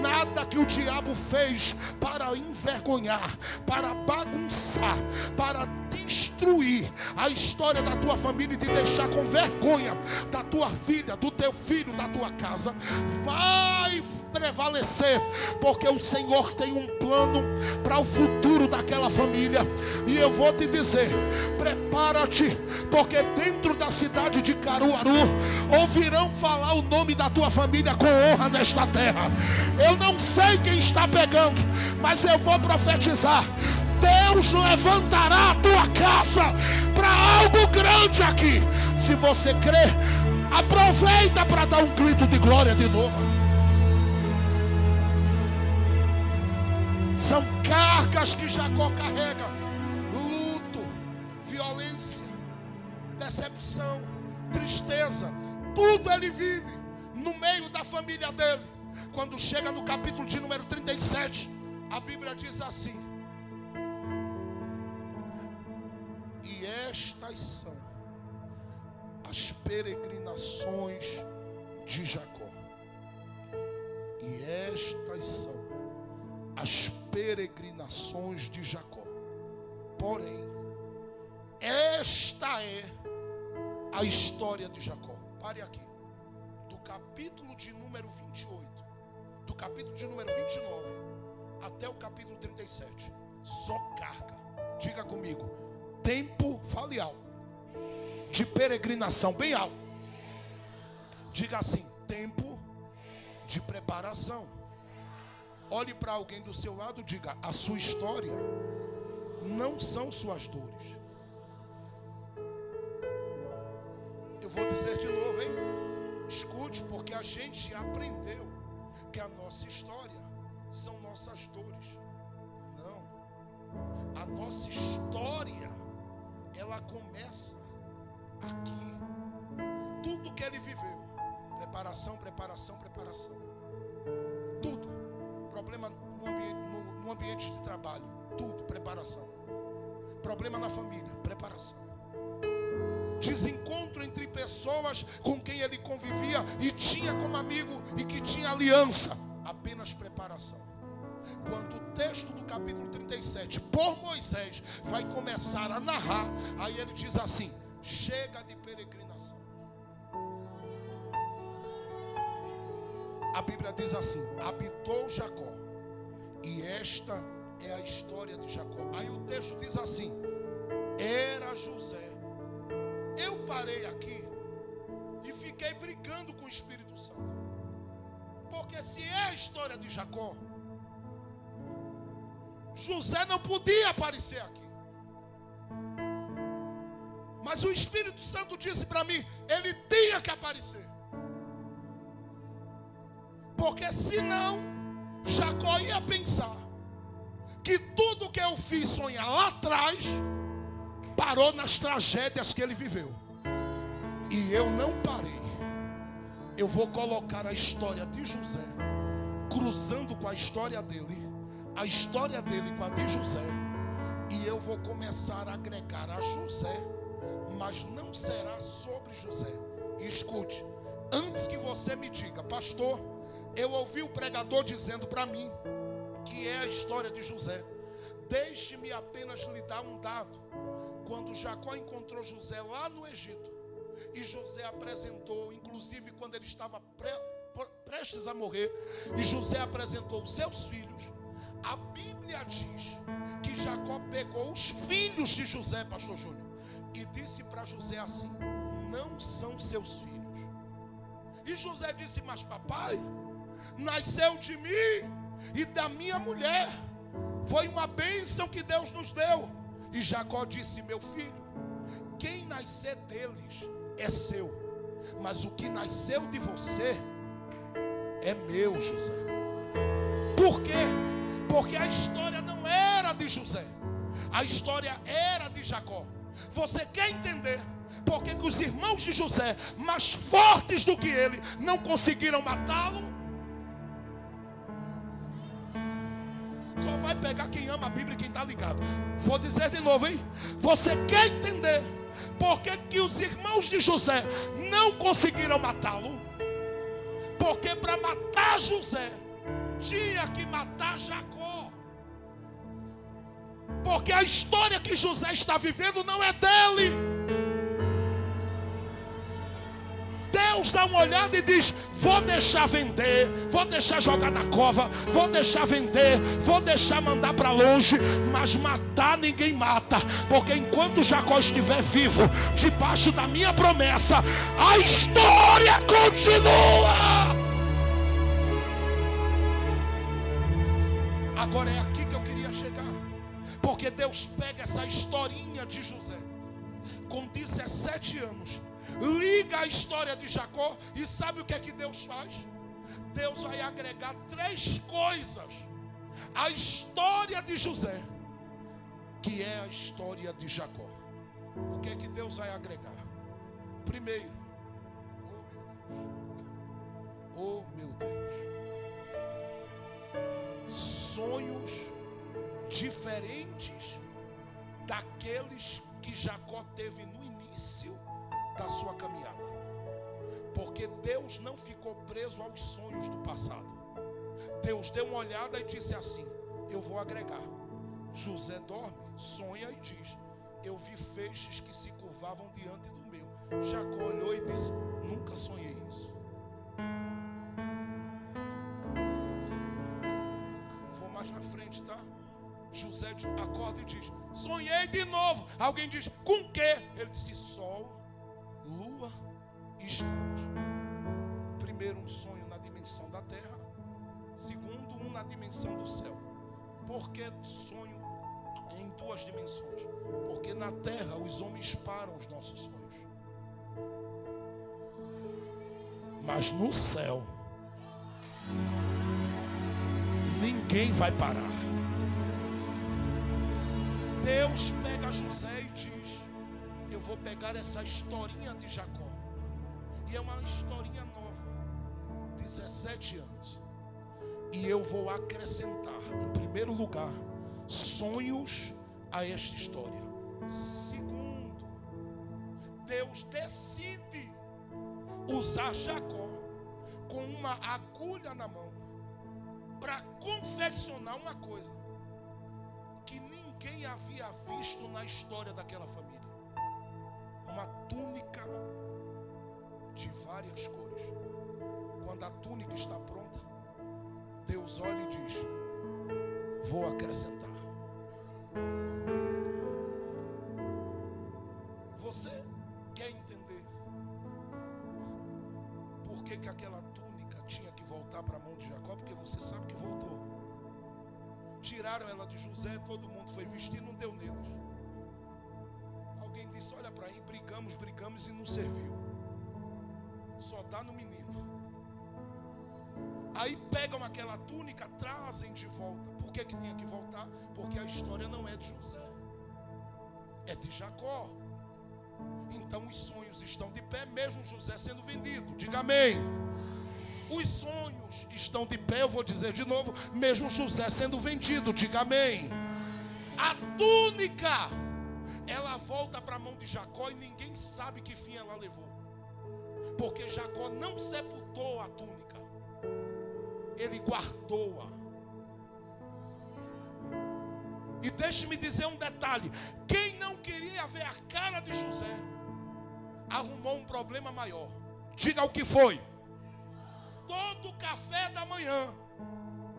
nada que o diabo fez para envergonhar, para bagunçar, para destruir a história da tua família e te deixar com vergonha, da tua filha, do teu filho, da tua casa, vai prevalecer, porque o Senhor tem um plano para o futuro daquela família. E eu vou te dizer, prepara-te, porque dentro da cidade de Caruaru ouvirão falar o nome da tua família com honra nesta terra. Eu não sei quem está pegando, mas eu vou profetizar: Deus levantará a tua casa para algo grande aqui. Se você crê, aproveita para dar um grito de glória de novo. São cargas que Jacó carrega: luto, violência, decepção, tristeza. Tudo ele vive no meio da família dele. Quando chega no capítulo de número 37, a Bíblia diz assim: e estas são as peregrinações de Jacó. E estas são as peregrinações de Jacó. Porém, esta é a história de Jacó. Pare aqui. Do capítulo de número 28, do capítulo de número 29 até o capítulo 37, só carga. Diga comigo: tempo, fale alto, de peregrinação, bem alto. Diga assim: tempo de preparação. Olhe para alguém do seu lado, diga: a sua história não são suas dores. Eu vou dizer de novo, hein? Escute, porque a gente aprendeu que a nossa história são nossas dores. Não. A nossa história, ela começa aqui. Tudo que ele viveu, preparação, preparação, preparação. Tudo. Problema no ambiente de trabalho, tudo, preparação. Problema na família, preparação. Desencontro entre pessoas com quem ele convivia e tinha como amigo e que tinha aliança, apenas preparação. Quando o texto do capítulo 37, por Moisés, vai começar a narrar, aí ele diz assim: chega de peregrinação. A Bíblia diz assim: habitou Jacó, e esta é a história de Jacó. Aí o texto diz assim: era José. Eu parei aqui e fiquei brincando com o Espírito Santo, porque se é a história de Jacó, José não podia aparecer aqui. Mas o Espírito Santo disse para mim: ele tinha que aparecer, porque senão Jacó ia pensar que tudo que eu fiz sonhar lá atrás parou nas tragédias que ele viveu. E eu não parei. Eu vou colocar a história de José cruzando com a história dele, a história dele com a de José, e eu vou começar a agregar a José, mas não será sobre José. E escute, antes que você me diga: pastor, eu ouvi o pregador dizendo para mim que é a história de José, deixe-me apenas lhe dar um dado. Quando Jacó encontrou José lá no Egito, e José apresentou, inclusive quando ele estava prestes a morrer, e José apresentou os seus filhos, a Bíblia diz que Jacó pegou os filhos de José, pastor Júnior, e disse para José assim: não são seus filhos. E José disse: mas papai, nasceu de mim e da minha mulher. Foi uma bênção que Deus nos deu. E Jacó disse: meu filho, quem nascer deles é seu, mas o que nasceu de você é meu, José. Por quê? Porque a história não era de José, a história era de Jacó. Você quer entender por que os irmãos de José, mais fortes do que ele, não conseguiram matá-lo? Só vai pegar quem ama a Bíblia e quem está ligado. Vou dizer de novo, hein? Você quer entender por que os irmãos de José não conseguiram matá-lo? Porque para matar José, tinha que matar Jacó. Porque a história que José está vivendo não é dele. Deus dá uma olhada e diz: vou deixar vender, vou deixar jogar na cova, vou deixar vender, vou deixar mandar para longe, mas matar ninguém mata, porque enquanto Jacó estiver vivo, debaixo da minha promessa, a história continua. Agora é aqui que eu queria chegar, porque Deus pega essa historinha de José, com 17 anos, liga a história de Jacó, e sabe o que é que Deus faz? Deus vai agregar 3 coisas à história de José, que é a história de Jacó. O que é que Deus vai agregar? Primeiro, oh meu Deus, sonhos diferentes daqueles que Jacó teve no início da sua caminhada. Porque Deus não ficou preso aos sonhos do passado. Deus deu uma olhada e disse assim: eu vou agregar. José dorme, sonha e diz: eu vi feixes que se curvavam diante do meu. Jacó olhou e disse: nunca sonhei isso. Vou mais na frente, tá? José acorda e diz: sonhei de novo. Alguém diz: com o quê? Ele disse: sol, lua e estrelas. Primeiro, um sonho na dimensão da terra. Segundo, um na dimensão do céu. Por que sonho em 2 dimensões? Porque na terra os homens param os nossos sonhos, mas no céu ninguém vai parar. Deus pega José e diz: eu vou pegar essa historinha de Jacó, e é uma historinha nova, 17 anos, e eu vou acrescentar, em primeiro lugar, sonhos a esta história. Segundo, Deus decide usar Jacó com uma agulha na mão para confeccionar uma coisa que ninguém havia visto na história daquela família: uma túnica de várias cores. Quando a túnica está pronta, Deus olha e diz: vou acrescentar. Você quer entender por que aquela túnica tinha que voltar para a mão de Jacó? Porque você sabe que voltou. Tiraram ela de José, todo mundo foi vestir, não deu neles. Alguém disse: olha para aí, brigamos e não serviu, só dá no menino. Aí pegam aquela túnica, trazem de volta. Por que tinha que voltar? Porque a história não é de José, é de Jacó. Então os sonhos estão de pé, mesmo José sendo vendido. Diga amém. Os sonhos estão de pé, eu vou dizer de novo, mesmo José sendo vendido. Diga amém. A túnica, ela volta para a mão de Jacó e ninguém sabe que fim ela levou, porque Jacó não sepultou a túnica, ele guardou-a. E deixe-me dizer um detalhe: quem não queria ver a cara de José arrumou um problema maior. Diga o que foi. Todo café da manhã,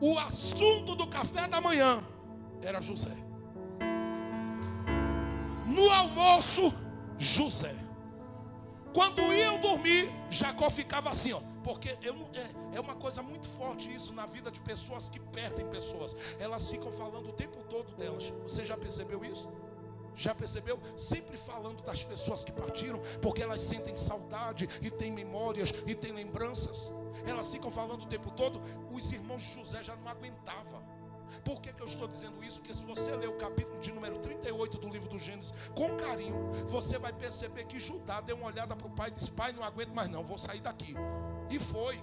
o assunto do café da manhã era José. No almoço, José. Quando iam dormir, Jacó ficava assim, ó, Porque é uma coisa muito forte isso na vida de pessoas que perdem pessoas. Elas ficam falando o tempo todo delas. Você já percebeu isso? Já percebeu? Sempre falando das pessoas que partiram, porque elas sentem saudade e têm memórias e têm lembranças. Elas ficam falando o tempo todo. Os irmãos de José já não aguentavam. Por que eu estou dizendo isso? Porque se você ler o capítulo de número 38 do livro do Gênesis com carinho, você vai perceber que Judá deu uma olhada para o pai e disse: pai, não aguento mais não, vou sair daqui. E foi.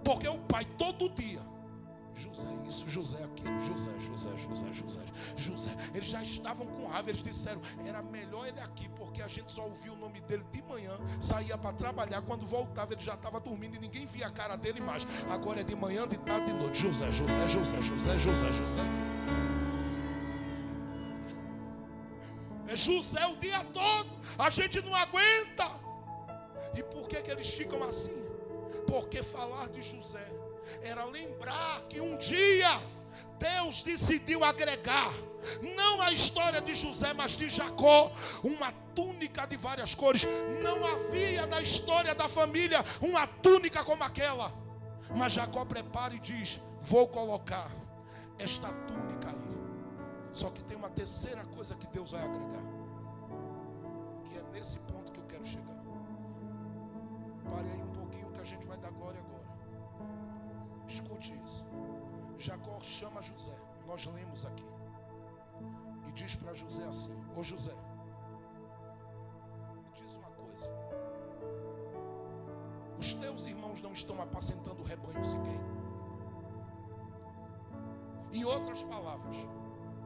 Porque o pai todo dia, José isso, José aquilo, José. Eles já estavam com raiva. Eles disseram: era melhor ele aqui, porque a gente só ouvia o nome dele de manhã, saía para trabalhar, quando voltava ele já estava dormindo e ninguém via a cara dele mais. Agora é de manhã, de tarde, de noite. José. É José o dia todo. A gente não aguenta. E por que eles ficam assim? Porque falar de José era lembrar que um dia Deus decidiu agregar, não a história de José, mas de Jacó, uma túnica de várias cores. Não havia na história da família uma túnica como aquela. Mas Jacó prepara e diz: vou colocar esta túnica aí. Só que tem uma terceira coisa que Deus vai agregar. E é nesse ponto que eu quero chegar. Pare aí um pouquinho que a gente vai dar glória agora. Escute isso. Jacó chama José, nós lemos aqui, e diz para José assim: ô José, me diz uma coisa. Os teus irmãos não estão apacentando o rebanho Siquém? Em outras palavras,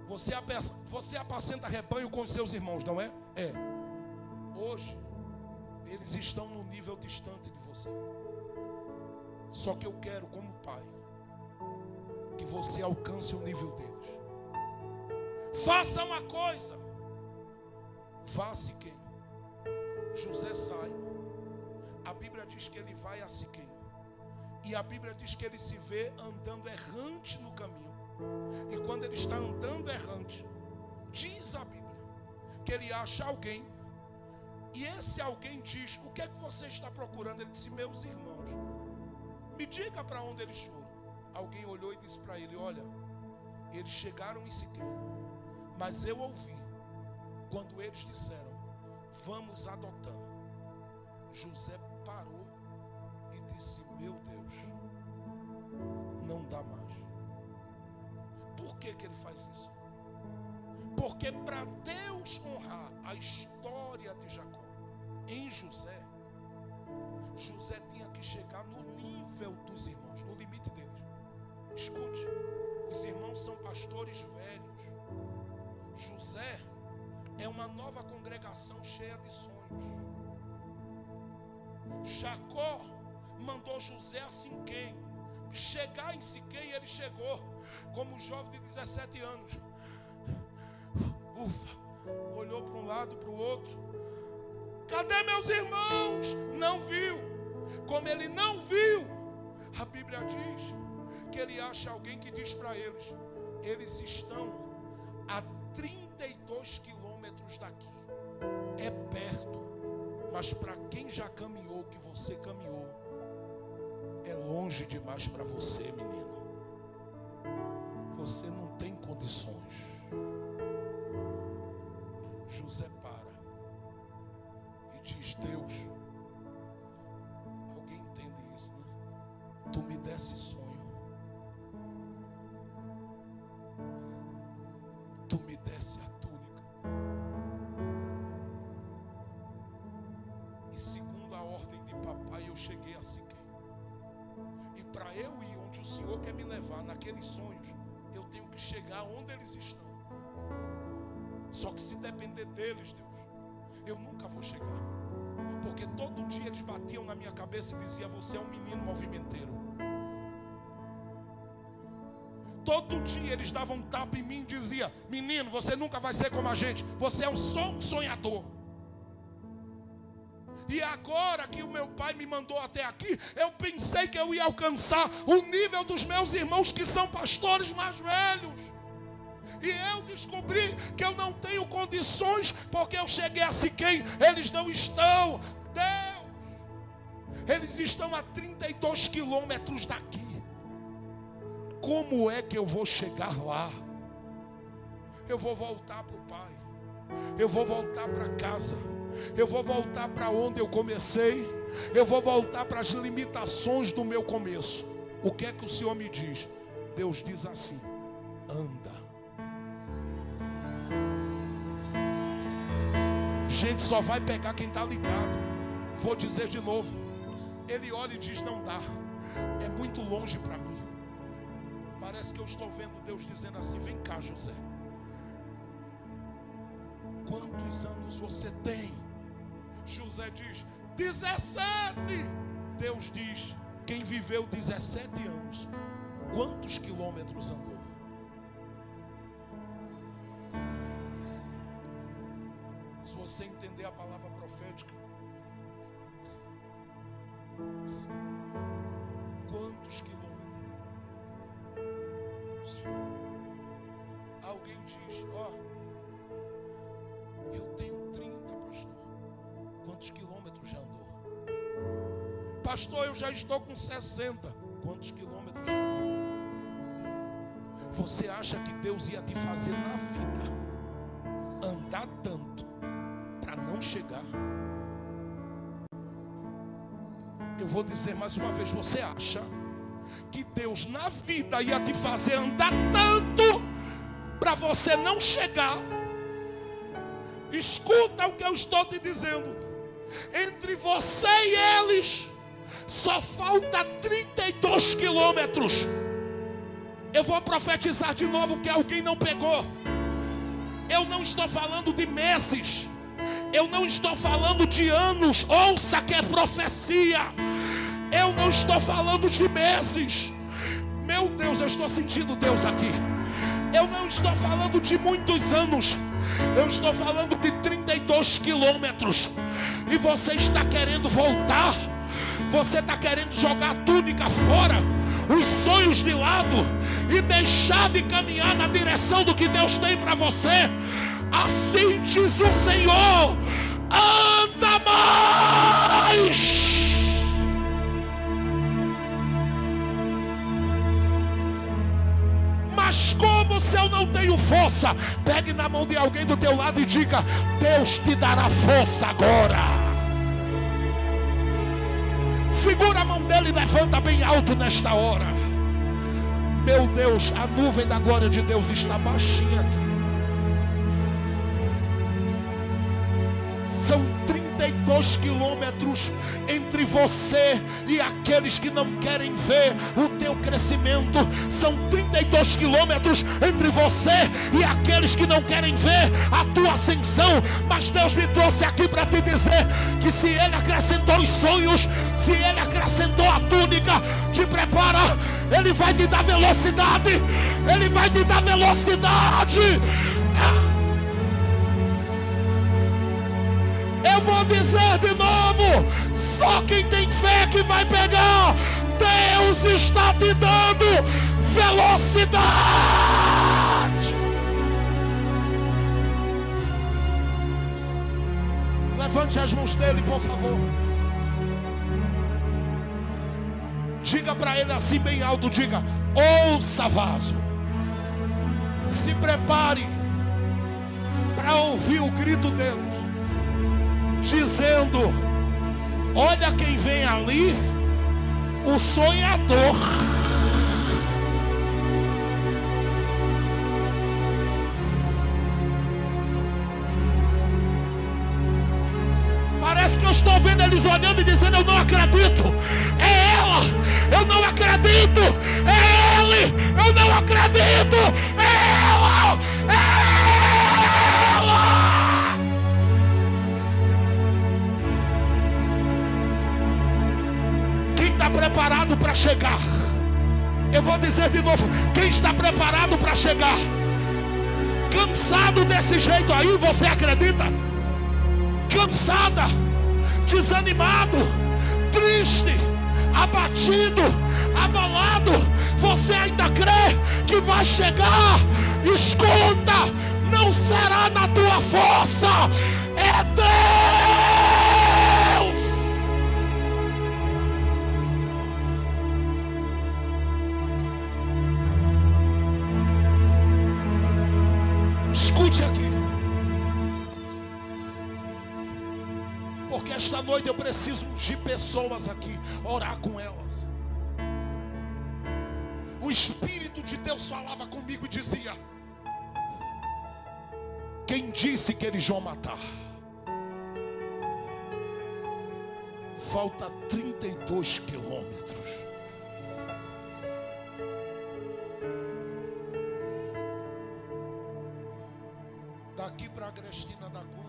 você apacenta rebanho com os seus irmãos, não é? É. Hoje eles estão num nível distante de você. Só que eu quero, como pai, que você alcance o nível deles. Faça uma coisa. Vá a Siquém. José sai. A Bíblia diz que ele vai a Siquém. E a Bíblia diz que ele se vê andando errante no caminho. E quando ele está andando errante, diz a Bíblia que ele acha alguém. E esse alguém diz: o que é que você está procurando? Ele disse: meus irmãos. Me diga para onde eles foram. Alguém olhou e disse para ele: olha, eles chegaram em Siquém, mas eu ouvi quando eles disseram: vamos adotar. José parou e disse: meu Deus, não dá mais. Por que ele faz isso? Porque para Deus honrar a história de Jacó em José, José tinha que chegar no nível dos irmãos, no limite deles. Escute, os irmãos são pastores velhos. José é uma nova congregação cheia de sonhos. Jacó mandou José a Siquém. Chegar em Siquém, ele chegou como jovem de 17 anos. Ufa, olhou para um lado, para o outro. Cadê meus irmãos? Não viu. Como ele não viu, a Bíblia diz que ele acha alguém que diz para eles: eles estão a 32 quilômetros daqui. É perto, mas para quem já caminhou o que você caminhou, é longe demais para você, menino. Você não tem condições. José para e diz: Deus, alguém entende isso, né? Tu me desse sonho, tu me desse a túnica, e segundo a ordem de papai eu cheguei a Siquém. E para eu ir onde o Senhor quer me levar naqueles sonhos, eu tenho que chegar onde eles estão. Só que se depender deles, Deus, eu nunca vou chegar. Porque todo dia eles batiam na minha cabeça e diziam: você é um menino movimenteiro. Todo dia eles davam um tapa em mim e diziam: menino, você nunca vai ser como a gente. Você é só um sonhador. E agora que o meu pai me mandou até aqui, eu pensei que eu ia alcançar o nível dos meus irmãos que são pastores mais velhos. E eu descobri que eu não tenho condições, porque eu cheguei a Siquém, eles não estão. Deus, Eles estão a 32 quilômetros daqui. Como é que eu vou chegar lá? Eu vou voltar para o Pai. Eu vou voltar para casa. Eu vou voltar para onde eu comecei. Eu vou voltar para as limitações do meu começo. O que é que o Senhor me diz? Deus diz assim: anda. Gente, só vai pegar quem está ligado. Vou dizer de novo. Ele olha e diz: não dá, é muito longe para mim. Parece que eu estou vendo Deus dizendo assim: vem cá, José, quantos anos você tem? José diz: 17. Deus diz: quem viveu 17 anos, quantos quilômetros andou? Se você entender a palavra profética, quantos quilômetros? Alguém diz: ó, eu tenho 30, pastor. Quantos quilômetros já andou? Pastor, eu já estou com 60. Quantos quilômetros já andou? Você acha que Deus ia te fazer na vida andar tanto para não chegar? Eu vou dizer mais uma vez: você acha que Deus na vida ia te fazer andar tanto para você não chegar? Escuta o que eu estou te dizendo. Entre você e eles só falta 32 quilômetros. Eu vou profetizar de novo que alguém não pegou. Eu não estou falando de meses, eu não estou falando de anos. Ouça que é profecia. Eu não estou falando de meses. Meu Deus, eu estou sentindo Deus aqui. Eu não estou falando de muitos anos. Eu estou falando de 32 quilômetros. E você está querendo voltar. Você está querendo jogar a túnica fora, os sonhos de lado, e deixar de caminhar na direção do que Deus tem para você. Assim diz o Senhor: anda mais. Mas como se eu não tenho força? Pegue na mão de alguém do teu lado e diga: Deus te dará força agora. Segura a mão dele e levanta bem alto nesta hora. Meu Deus, a nuvem da glória de Deus está baixinha aqui. São 32 quilômetros entre você e aqueles que não querem ver o teu crescimento. São 32 quilômetros entre você e aqueles que não querem ver a tua ascensão. Mas Deus me trouxe aqui para te dizer que se Ele acrescentou os sonhos, se Ele acrescentou a túnica, te prepara. Ele vai te dar velocidade. Ele vai te dar velocidade. Eu vou dizer de novo: só quem tem fé que vai pegar. Deus está te dando velocidade. Levante as mãos dele, por favor. Diga para ele assim bem alto, diga: ouça, vaso, se prepare para ouvir o grito deles, dizendo: olha quem vem ali, o sonhador. Parece que eu estou vendo eles olhando e dizendo: eu não acredito, é ela, eu não acredito, é ele, eu não acredito, é ela, é ela. Quem está preparado para chegar? Eu vou dizer de novo: quem está preparado para chegar? Cansado desse jeito aí, você acredita? Cansada, desanimado, triste, abatido, abalado, você ainda crê que vai chegar? Escuta, não será na tua força, é Deus. Porque esta noite eu preciso ungir pessoas aqui, orar com elas. O Espírito de Deus falava comigo e dizia: quem disse que eles vão matar? Falta 32 quilômetros. Daqui para Agrestina dá quanto?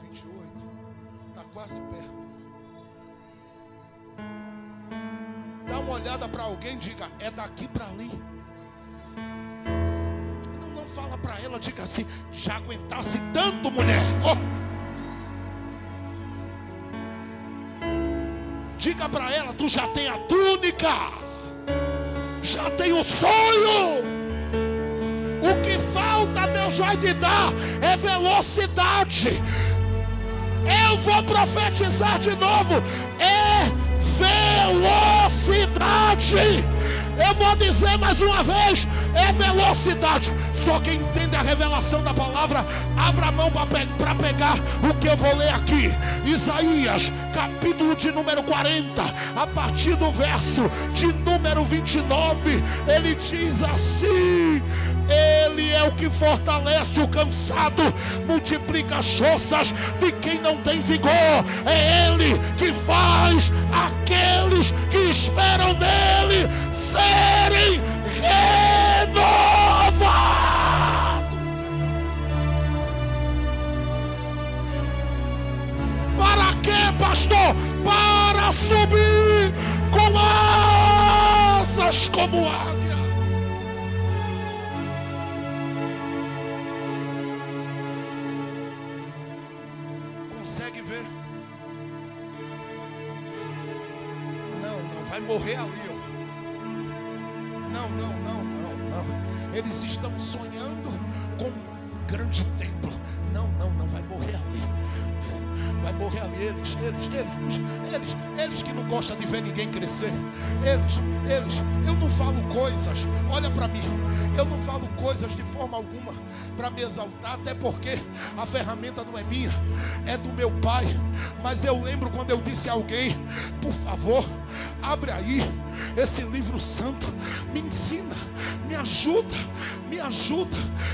28. Está quase perto. Dá uma olhada para alguém e diga: é daqui para ali. Não fala para ela, diga assim: já aguentasse tanto, mulher. Oh. Diga para ela: tu já tem a túnica, já tem o sonho. O que falta Deus vai te dar é velocidade. Eu vou profetizar de novo: é velocidade. Eu vou dizer mais uma vez: é velocidade. Só quem entende a revelação da palavra, abra a mão para pegar o que eu vou ler aqui. Isaías, capítulo de número 40, a partir do verso de número 29, ele diz assim: Ele é o que fortalece o cansado, multiplica as forças de quem não tem vigor. É Ele que faz aqueles que esperam nele serem renovados. Para quê, pastor? Para subir com asas como águia. Consegue ver? Não, vai morrer ali, ó. Não. Eles estão sonhando com um grande templo. Não, vai morrer ali. Vai morrer ali. Eles que não gostam de ver ninguém crescer. Eles, eu não falo coisas, olha para mim, eu não falo coisas de forma alguma para me exaltar, até porque a ferramenta não é minha, é do meu pai. Mas eu lembro quando eu disse a alguém: por favor, abre aí esse livro santo, me ensina, me ajuda.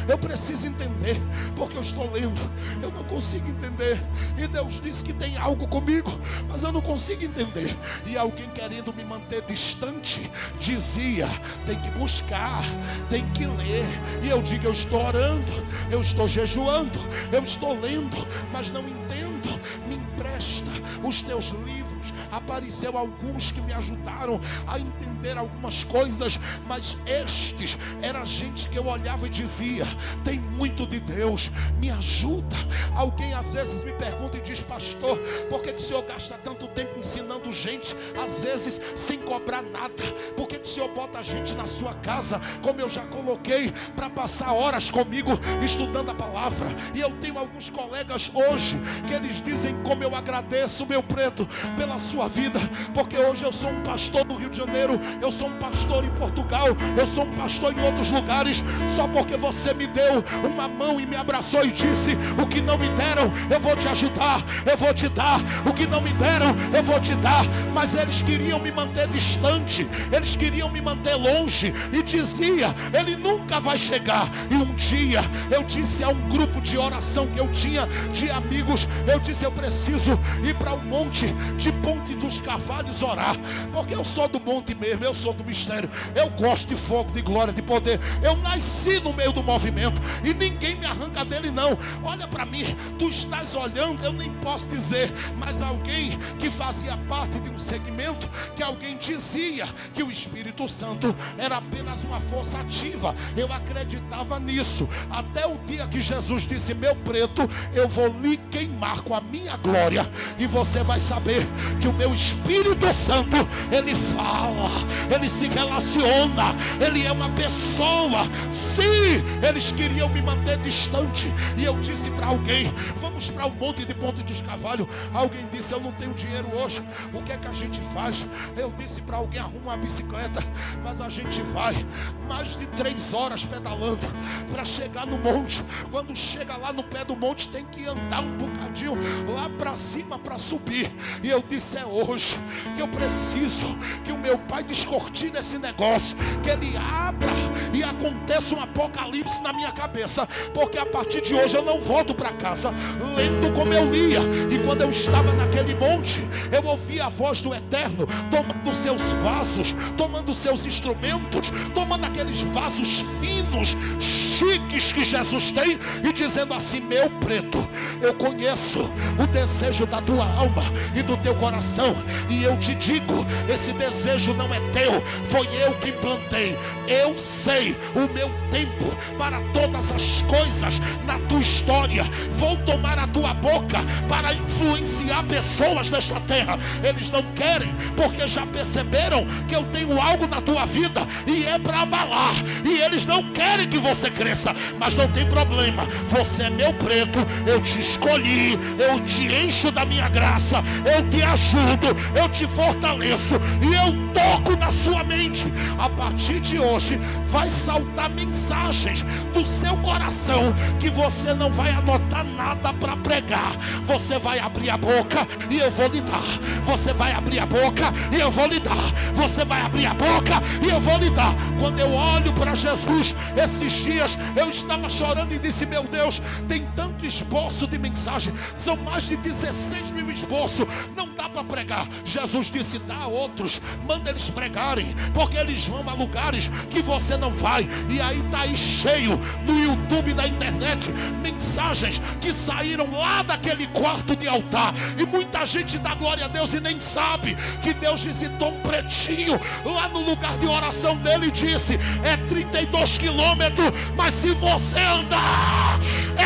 Eu preciso entender, porque eu estou lendo, eu não consigo entender. E Deus disse que tem algo comigo, mas eu não consigo entender. E alguém querendo me manter distante dizia: tem que buscar, tem que ler. E eu digo: eu estou orando, eu estou jejuando, eu estou lendo, mas não entendo. Me empresta os teus livros. Apareceu alguns que me ajudaram a entender algumas coisas, mas estes era gente que eu olhava e dizia: tem muito de Deus, me ajuda. Alguém às vezes me pergunta e diz: pastor, por que o senhor gasta tanto tempo ensinando gente, às vezes sem cobrar nada? Por que o senhor bota a gente na sua casa, como eu já coloquei, para passar horas comigo estudando a palavra? E eu tenho alguns colegas hoje que eles dizem: como eu agradeço, meu preto, pela sua vida, porque hoje eu sou um pastor no Rio de Janeiro, eu sou um pastor em Portugal, eu sou um pastor em outros lugares, só porque você me deu uma mão e me abraçou e disse: o que não me deram, eu vou te ajudar, eu vou te dar. O que não me deram, eu vou te dar. Mas eles queriam me manter distante, eles queriam me manter longe, e dizia: ele nunca vai chegar. E um dia eu disse a um grupo de oração que eu tinha de amigos, eu disse: eu preciso ir para o monte de Ponte dos Carvalhos orar, porque eu sou do monte mesmo, eu sou do mistério, eu gosto de fogo, de glória, de poder. Eu nasci no meio do movimento e ninguém me arranca dele não. Olha para mim, tu estás olhando, eu nem posso dizer, mas alguém que fazia parte de um segmento que alguém dizia que o Espírito Santo era apenas uma força ativa. Eu acreditava nisso, até o dia que Jesus disse: meu preto, eu vou lhe queimar com a minha glória, e você vai saber que o meu Espírito Santo, ele fala, ele se relaciona, ele é uma pessoa. Sim, eles queriam me manter distante, e eu disse para alguém: vamos para o Monte de Ponte dos Cavalhos. Alguém disse: eu não tenho dinheiro hoje, o que é que a gente faz? Eu disse para alguém: arruma uma bicicleta. Mas a gente vai mais de 3 horas pedalando para chegar no monte. Quando chega lá no pé do monte, tem que andar um bocadinho lá para cima para subir. E eu disse: é hoje que eu preciso que o meu pai descortine esse negócio, que ele abra e aconteça um apocalipse na minha cabeça, porque a partir de hoje eu não volto para casa lendo como eu lia. E quando eu estava naquele monte, eu ouvi a voz do Eterno tomando seus vasos, tomando seus instrumentos, tomando aqueles vasos finos, chiques que Jesus tem, e dizendo assim: meu preto, eu conheço o desejo da tua alma e do teu coração, e eu te digo, esse desejo não é teu, foi eu que implantei. Eu sei o meu tempo para todas as coisas na tua história. Vou tomar a tua boca para influenciar pessoas desta terra. Eles não querem, porque já perceberam que eu tenho algo na tua vida e é para abalar, e eles não querem que você cresça. Mas não tem problema, você é meu preto, eu te escolhi, eu te encho da minha graça, eu te ajudo, eu te fortaleço e eu toco na sua mente. A partir de hoje vai saltar mensagens do seu coração que você não vai anotar nada para pregar. Você vai abrir a boca e eu vou lhe dar. Você vai abrir a boca e eu vou lhe dar. Você vai abrir a boca e eu vou lhe dar. Quando eu olho para Jesus, esses dias eu estava chorando e disse: meu Deus, tem tanto esboço de mensagem, são mais de 16 mil esboços, não dá para pregar. Jesus disse: dá a outros, manda eles pregarem, porque eles vão a lugares que você não vai. E aí está aí cheio no YouTube, na internet, mensagens que saíram lá daquele quarto de altar, e muita gente dá glória a Deus e nem sabe que Deus visitou um pretinho lá no lugar de oração dele e disse: é 32 quilômetros, mas se você andar,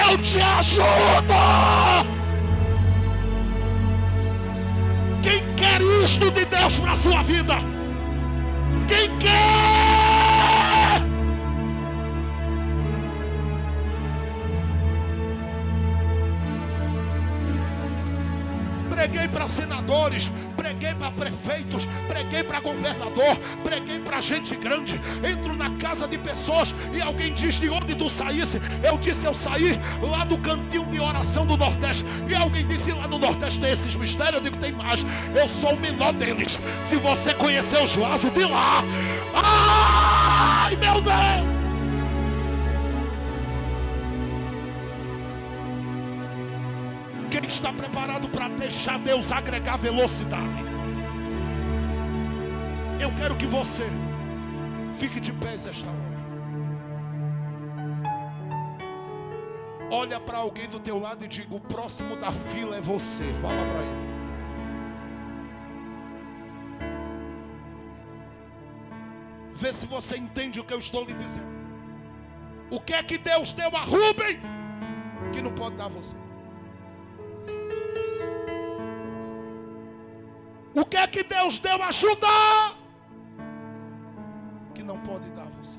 eu te ajudo. Quem quer isto de Deus para a sua vida? Quem quer? Preguei para senadores, preguei para prefeitos, preguei para governador, preguei para gente grande. Entro na casa de pessoas e alguém diz: de onde tu saísse? Eu disse: eu saí lá do cantinho de oração do Nordeste. E alguém disse: lá no Nordeste tem esses mistérios? Eu digo: tem mais, eu sou o menor deles. Se você conhecer os vasos de lá, ai meu Deus! Quem está preparado para deixar Deus agregar velocidade? Eu quero que você fique de pés esta hora. Olha para alguém do teu lado e diga: o próximo da fila é você. Fala para ele. Vê se você entende o que eu estou lhe dizendo. O que é que Deus deu a Rubem que não pode dar a você? O que é que Deus deu a Judá que não pode dar a você?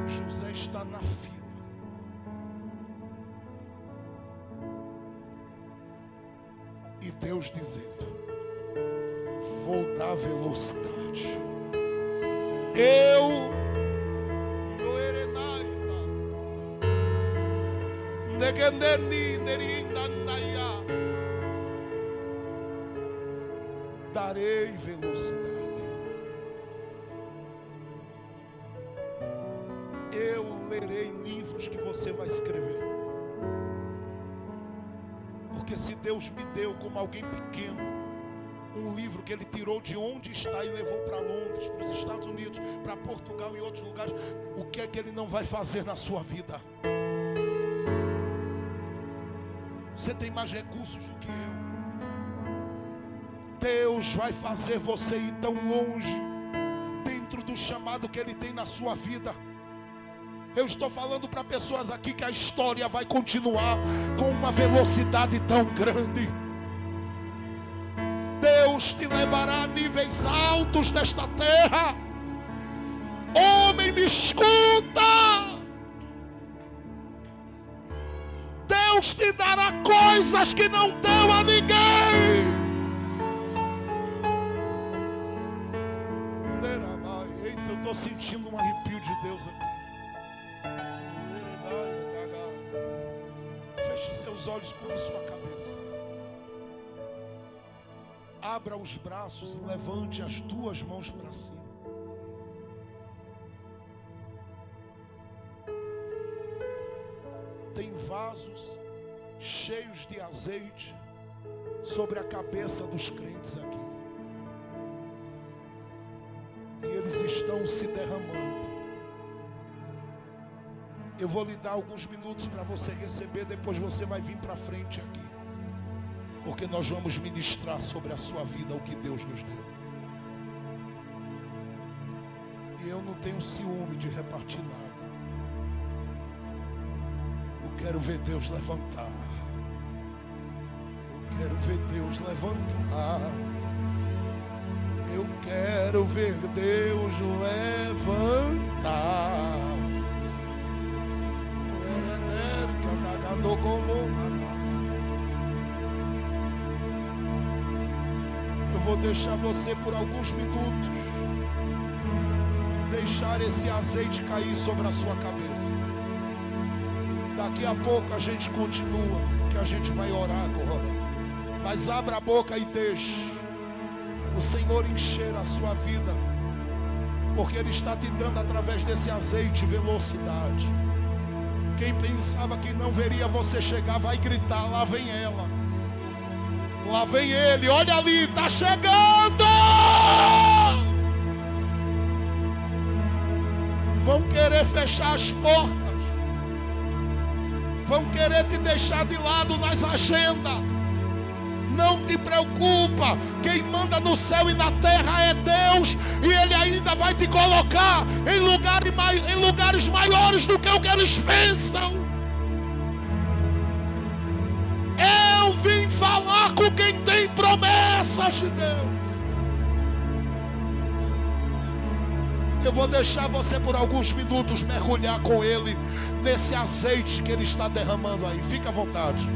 José está na fila. E Deus dizendo: vou dar velocidade. Eu darei velocidade. Eu lerei livros que você vai escrever. Porque se Deus me deu como alguém pequeno um livro que Ele tirou de onde está e levou para Londres, para os Estados Unidos, para Portugal e outros lugares, o que é que Ele não vai fazer na sua vida? Você tem mais recursos do que eu. Deus vai fazer você ir tão longe dentro do chamado que Ele tem na sua vida. Eu estou falando para pessoas aqui que a história vai continuar com uma velocidade tão grande. Deus te levará a níveis altos desta terra. Homem, me escuta. Deus te dará coisas que não deu a ninguém. Eita, eu estou sentindo um arrepio de Deus aqui. Feche seus olhos, curve sua cabeça. Abra os braços e levante as duas mãos para cima. Tem vasos cheios de azeite sobre a cabeça dos crentes aqui. E eles estão se derramando. Eu vou lhe dar alguns minutos para você receber, depois você vai vir para frente aqui. Porque nós vamos ministrar sobre a sua vida o que Deus nos deu. E eu não tenho ciúme de repartir nada. Eu quero ver Deus levantar. Eu quero ver Deus levantar. Eu quero ver Deus levantar. Eu vou deixar você por alguns minutos deixar esse azeite cair sobre a sua cabeça. Daqui a pouco a gente continua, que a gente vai orar agora. Mas abra a boca e deixe o Senhor encher a sua vida, porque Ele está te dando através desse azeite velocidade. Quem pensava que não veria você chegar, vai gritar: lá vem ela, lá vem ele, olha ali, está chegando. Vão querer fechar as portas, vão querer te deixar de lado nas agendas. Não te preocupa, quem manda no céu e na terra é Deus, e Ele ainda vai te colocar em lugares maiores do que o que eles pensam. Eu vim falar com quem tem promessas de Deus. Eu vou deixar você por alguns minutos mergulhar com Ele nesse azeite que Ele está derramando aí. Fica à vontade.